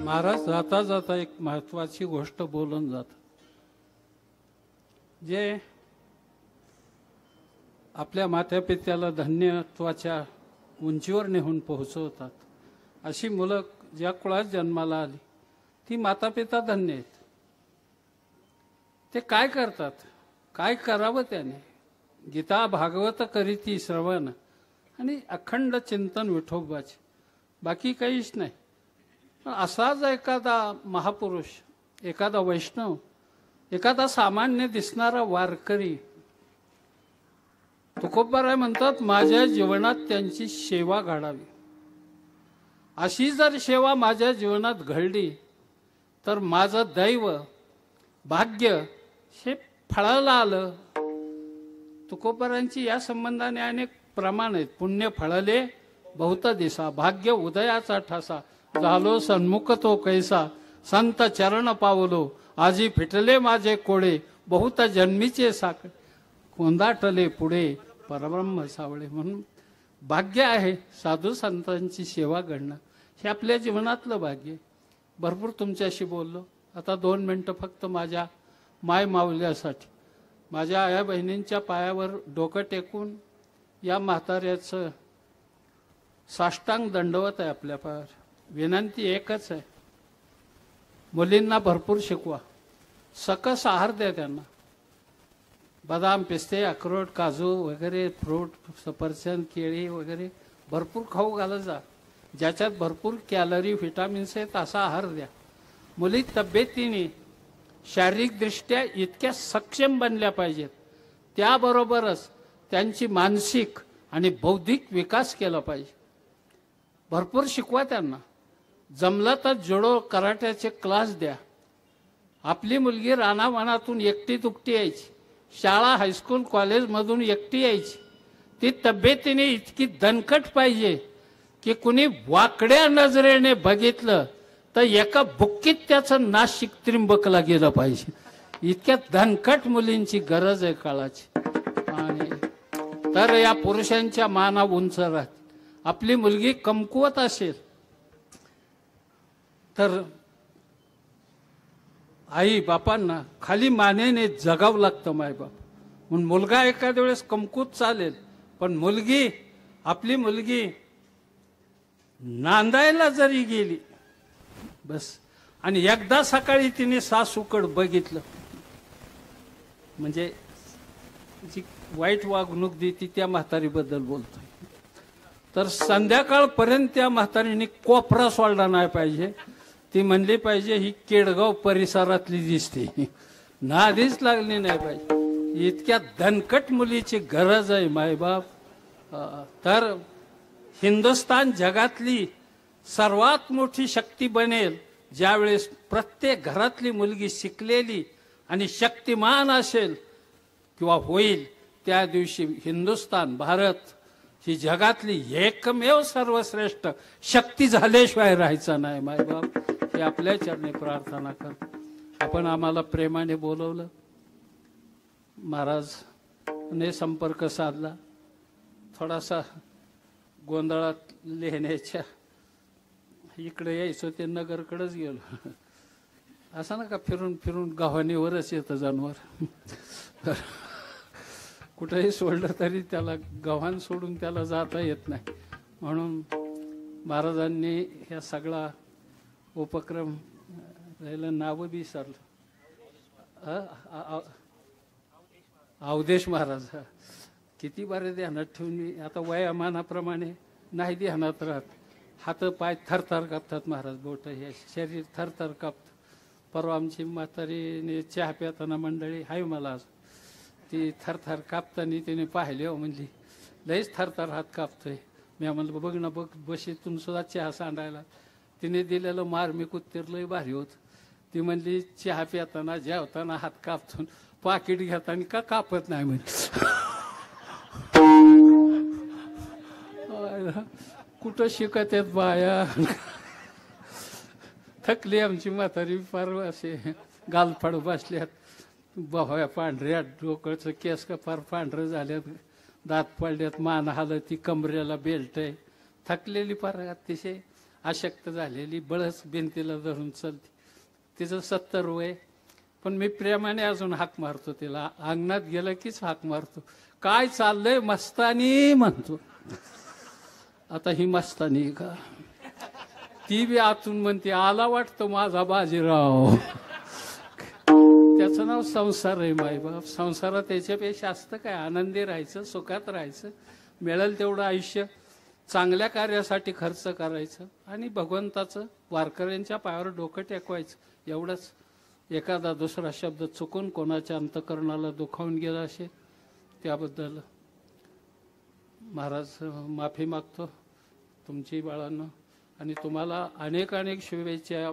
A: महाराज जाता जाता एक महत्वाची गोष्ट बोलून जात. जे आपल्या मातापित्याला धन्यत्वाच्या उंचीवर नेऊन पोहोचवतात अशी मुलं ज्या कुळात जन्माला आली ती मातापिता धन्य आहेत. ते काय करतात, काय करावं त्याने? गीता भागवत करीती श्रवण आणि अखंड चिंतन विठोबाचे, बाकी काहीच नाही. पण असाच एखादा महापुरुष, एखादा वैष्णव, एखादा सामान्य दिसणारा वारकरी, तुकोबाराय म्हणतात माझ्या जीवनात त्यांची सेवा घडावी. अशी जर सेवा माझ्या जीवनात घडली तर माझं दैव भाग्य हे फळाला आलं. तुकोबारांची या संबंधाने अनेक प्रमाण आहेत. पुण्य फळले बहुत दिसा, भाग्य उदयाचा ठसा, झालो सन्मुख तो कैसा, संत चरण पावलो, आजी फिटले माझे कोडे, बहुत जन्मीचे साखळे, कोंदाटले पुढे परब्रह्म सावळे. म्हणून भाग्य आहे साधू संतांची सेवा घडणं, हे आपल्या जीवनातलं भाग्य. भरपूर तुमच्याशी बोललो. आता 2 मिनिटं फक्त माझ्या माय माऊल्यासाठी, माझ्या आया बहिणींच्या पायावर डोकं टेकून या म्हाताऱ्याचं साष्टांग दंडवत आहे आपल्या पायावर. विनंती एकच आहे, मुलींना भरपूर शिकवा, सकस आहार द्या त्यांना. बदाम, पिस्ते, अक्रोड, काजू वगैरे, फ्रूट, सफरचंद, केळी वगैरे भरपूर खाऊ घालत जा. ज्याच्यात भरपूर कॅलरी, व्हिटॅमिन्स आहेत असा आहार द्या. मुली तब्येतीने शारीरिकदृष्ट्या इतक्या सक्षम बनल्या पाहिजेत, त्याबरोबरच त्यांची मानसिक आणि बौद्धिक विकास केला पाहिजे. भरपूर शिकवा त्यांना. जमलं तर जुडो कराट्याचे क्लास द्या. आपली मुलगी रानावनातून एकटी दुकटी यायची, शाळा, हायस्कूल, कॉलेजमधून एकटी यायची. ती तब्येतीने इतकी दणकट पाहिजे की कुणी वाकड्या नजरेने बघितलं तर एका बुक्कीत त्याचं नाशिक त्रिंबकला गेलं पाहिजे. इतक्या दणकट मुलींची गरज आहे काळाची. आणि तर या पुरुषांच्या माना उंच राहत. आपली मुलगी कमकुवत असेल तर आई बापांना खाली मानेने जगावं लागतं मायबाप. म्हणून मुलगा एखाद्या वेळेस कमकुत चालेल, पण मुलगी, आपली मुलगी नांदायला जरी गेली बस, आणि एकदा सकाळी तिने सासूकड बघितलं म्हणजे जी वाईट वागणूक देती त्या म्हातारीबद्दल बोलतोय, तर संध्याकाळपर्यंत त्या म्हातारीने कोपरा सोडला नाही पाहिजे. ती म्हणली पाहिजे ही केडगाव परिसरातली दिसते, नादीच लागली नाही पाहिजे. इतक्या दणकट मुलीची गरज आहे मायबाप. तर हिंदुस्तान जगातली सर्वात मोठी शक्ती बनेल ज्यावेळेस प्रत्येक घरातली मुलगी शिकलेली आणि शक्तिमान असेल किंवा होईल. त्या दिवशी हिंदुस्तान, भारत ही जगातली एकमेव सर्वश्रेष्ठ शक्ती झाल्याशिवाय राहायचा नाही मायबाप. हे आपल्या चरणी प्रार्थना कर. आपण आम्हाला प्रेमाने बोलवलं, महाराजने संपर्क साधला. थोडासा गोंधळात लिहिण्याच्या इकडे यायचं ते नगरकडेच गेलो. असं ना का फिरून फिरून गव्हाणीवरच येतं जानवर. कुठेही सोडलं तरी त्याला गव्हाण सोडून त्याला जाता येत नाही. म्हणून महाराजांनी ह्या सगळा उपक्रम, नावं बी विसरलं, अवधेश महाराज, किती बारे ध्यानात ठेवून मी आता वयामानाप्रमाणे नाही ध्यानात राहत. हात पाय थरथर कापतात महाराज, बोट हे शरीर थरथर कापतं. परवा आमची म्हातारीने चहा प्याताना मंडळी हाय मला आज, ती थरथर कापताना तिने पाहिले हो, म्हणली लईच थरथर हात कापतोय. मी म्हणलं बघ ना बघ, बशीतून सुद्धा चहा सांडायला. तिने दिलेलं मार्मिक उत्तर लय भारी होत. ती म्हणली चहा प्याताना जेवताना हात कापतो, पाकिट घेताना का कापत नाही म्हणजे. कुठं शिकत आहेत बाया. थकली आमची म्हातारी फार असे गालफाड बसल्यात, बाह्या पांढऱ्या, डोकळचं केस का फार पांढरं झाल्यात, दात पडल्यात, मान हालती, कमरेला बेल्ट आहे, थकलेली फार अतिशय अशक्त झालेली, बळच भिंतीला धरून चालते. तिचं 70 वय, पण मी प्रेमाने अजून हाक मारतो तिला. अंगणात गेलं कीच हाक मारतो, काय चाललंय मस्तानी म्हणतो. आता ही मस्तानी का, ती बी आतून म्हणते आला वाटतं माझा बाजीराव. त्याचं नाव संसार आहे मायबाप. संसारात त्याच्यापेक्षा असतं काय, आनंदी राहायचं, सुखात राहायचं, मिळेल तेवढं आयुष्य चांगल्या कार्यासाठी खर्च करायचं आणि भगवंताचं वारकऱ्यांच्या पायावर डोकं टेकवायचं, एवढंच. एखादा दुसरा शब्द चुकून कोणाच्या अंतकरणाला दुखावून गेला असेल त्याबद्दल महाराज माफी मागतो तुमची बाळांनो. आणि तुम्हाला अनेक अनेक शुभेच्छा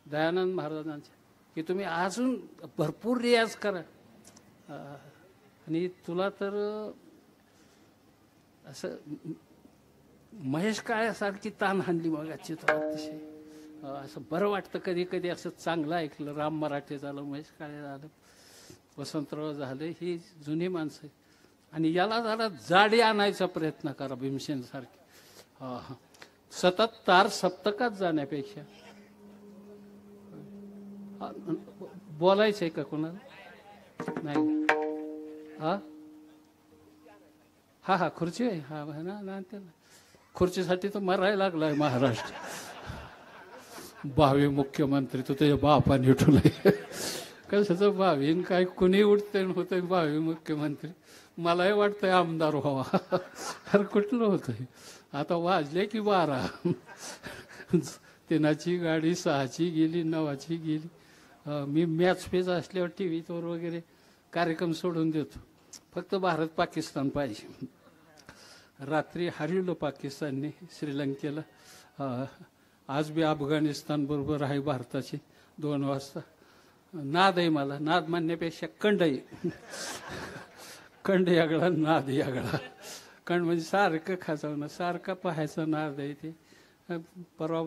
A: दयानंद महाराजांच्या, की तुम्ही अजून भरपूर रियाज करा. आणि तुला तर असं महेश काळ्यासारखी ताण हाणली मगाची तर अतिशय असं बरं वाटतं. कधी कधी असं चांगलं ऐकलं, राम मराठे झालं, महेश काळे झालं, वसंतराव झाले, ही जुनी माणसं आहेत. आणि याला जरा जाडी आणायचा प्रयत्न करा भीमसेन सारखे. सतत तार सप्तकात जाण्यापेक्षा बोलायचंय का कोणाला नाही. हा हा खुर्ची आहे, हा ना त्याला खुर्चीसाठी तर मरायला लागलाय महाराष्ट्र. भावी मुख्यमंत्री तो त्याच्या बापाने उठवलंय. कशाचं भावीन काय, कुणी उठतंय होतंय भावी मुख्यमंत्री. मलाही वाटतंय आमदार व्हावा. अरे कुठलं होतंय, आता वाजले की 12. 3ची गाडी 6ची गेली, 9ची गेली. मी मॅच फेज असल्यावर टीव्हीवर वगैरे कार्यक्रम सोडून देतो, फक्त भारत पाकिस्तान पाहिजे. रात्री हरवलं पाकिस्तानने श्रीलंकेला. आज बी अफगाणिस्तान बरोबर आहे भारताची 2 वाजता. नाद आहे मला, नाद म्हणण्यापेक्षा कंड आहे. कंड यागळा, नाद यागळा. कंड म्हणजे सारखं खाचवणं, सारखं पाहायचं नाद आहे ते. परवा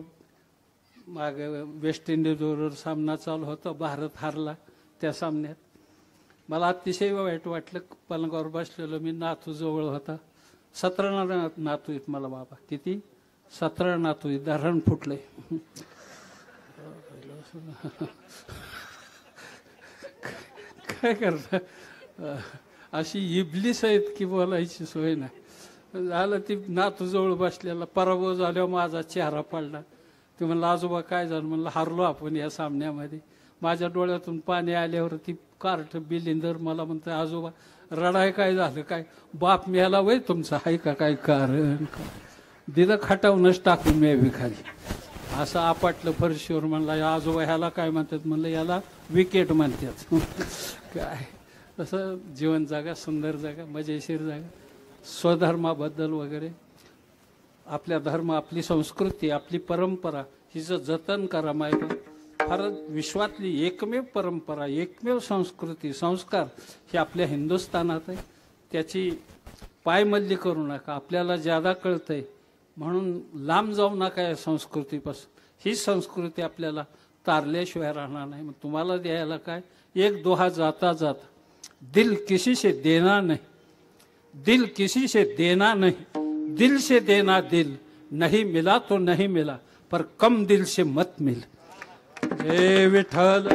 A: माग वेस्ट इंडिजबरोबर सामना चालू होता, भारत हारला त्या सामन्यात. मला अतिशय वाईट वाटलं. पलंगावर बसलेलो मी, नातू जवळ होता. 17 नातू आहेत मला बाबा. किती? 17 नातू आहेत. धरण फुटलंय. काय करता, अशी इबलीस आहेत की बोलायची सोय नाही. झालं ती नातू जवळ बसलेला, पराभव झाल्यावर माझा चेहरा पडला. ते म्हणलं आजोबा काय झालं, म्हणलं हारलो आपण या सामन्यामध्ये. माझ्या डोळ्यातून पाणी आल्यावर ती कार्ट बिलिंदर मला म्हणतं आजोबा रडाय काय झालं, काय बाप मिळाला वय तुमचा, आहे का काय कारण. दिलं खटावूनच टाकून मी खाली. असं आपटलं फरशीवर. म्हणलं आजोबा ह्याला काय म्हणतात, म्हणलं याला विकेट म्हणतात. काय तसं जीवन जागा, सुंदर जागा, मजेशीर जागा. स्वधर्माबद्दल वगैरे आपल्या धर्म, आपली संस्कृती, आपली परंपरा हिचं जतन करा. मायबा फार विश्वातली एकमेव परंपरा, एकमेव संस्कृती, संस्कार हे आपल्या हिंदुस्थानात आहे. त्याची पायमल्ली करू नका. आपल्याला ज्यादा कळतंय म्हणून लांब जाऊ नका या संस्कृतीपासून. ही संस्कृती आपल्याला तारल्याशिवाय राहणार नाही. मग तुम्हाला द्यायला काय, एक दोहा जाता जाता, दिल किसी से देना नहीं, दिल किसी से देना नहीं, दिल से देना दिल, नहीं मिला तो नहीं मिला पर कम दिल से मत मिल. जय विठ्ठल.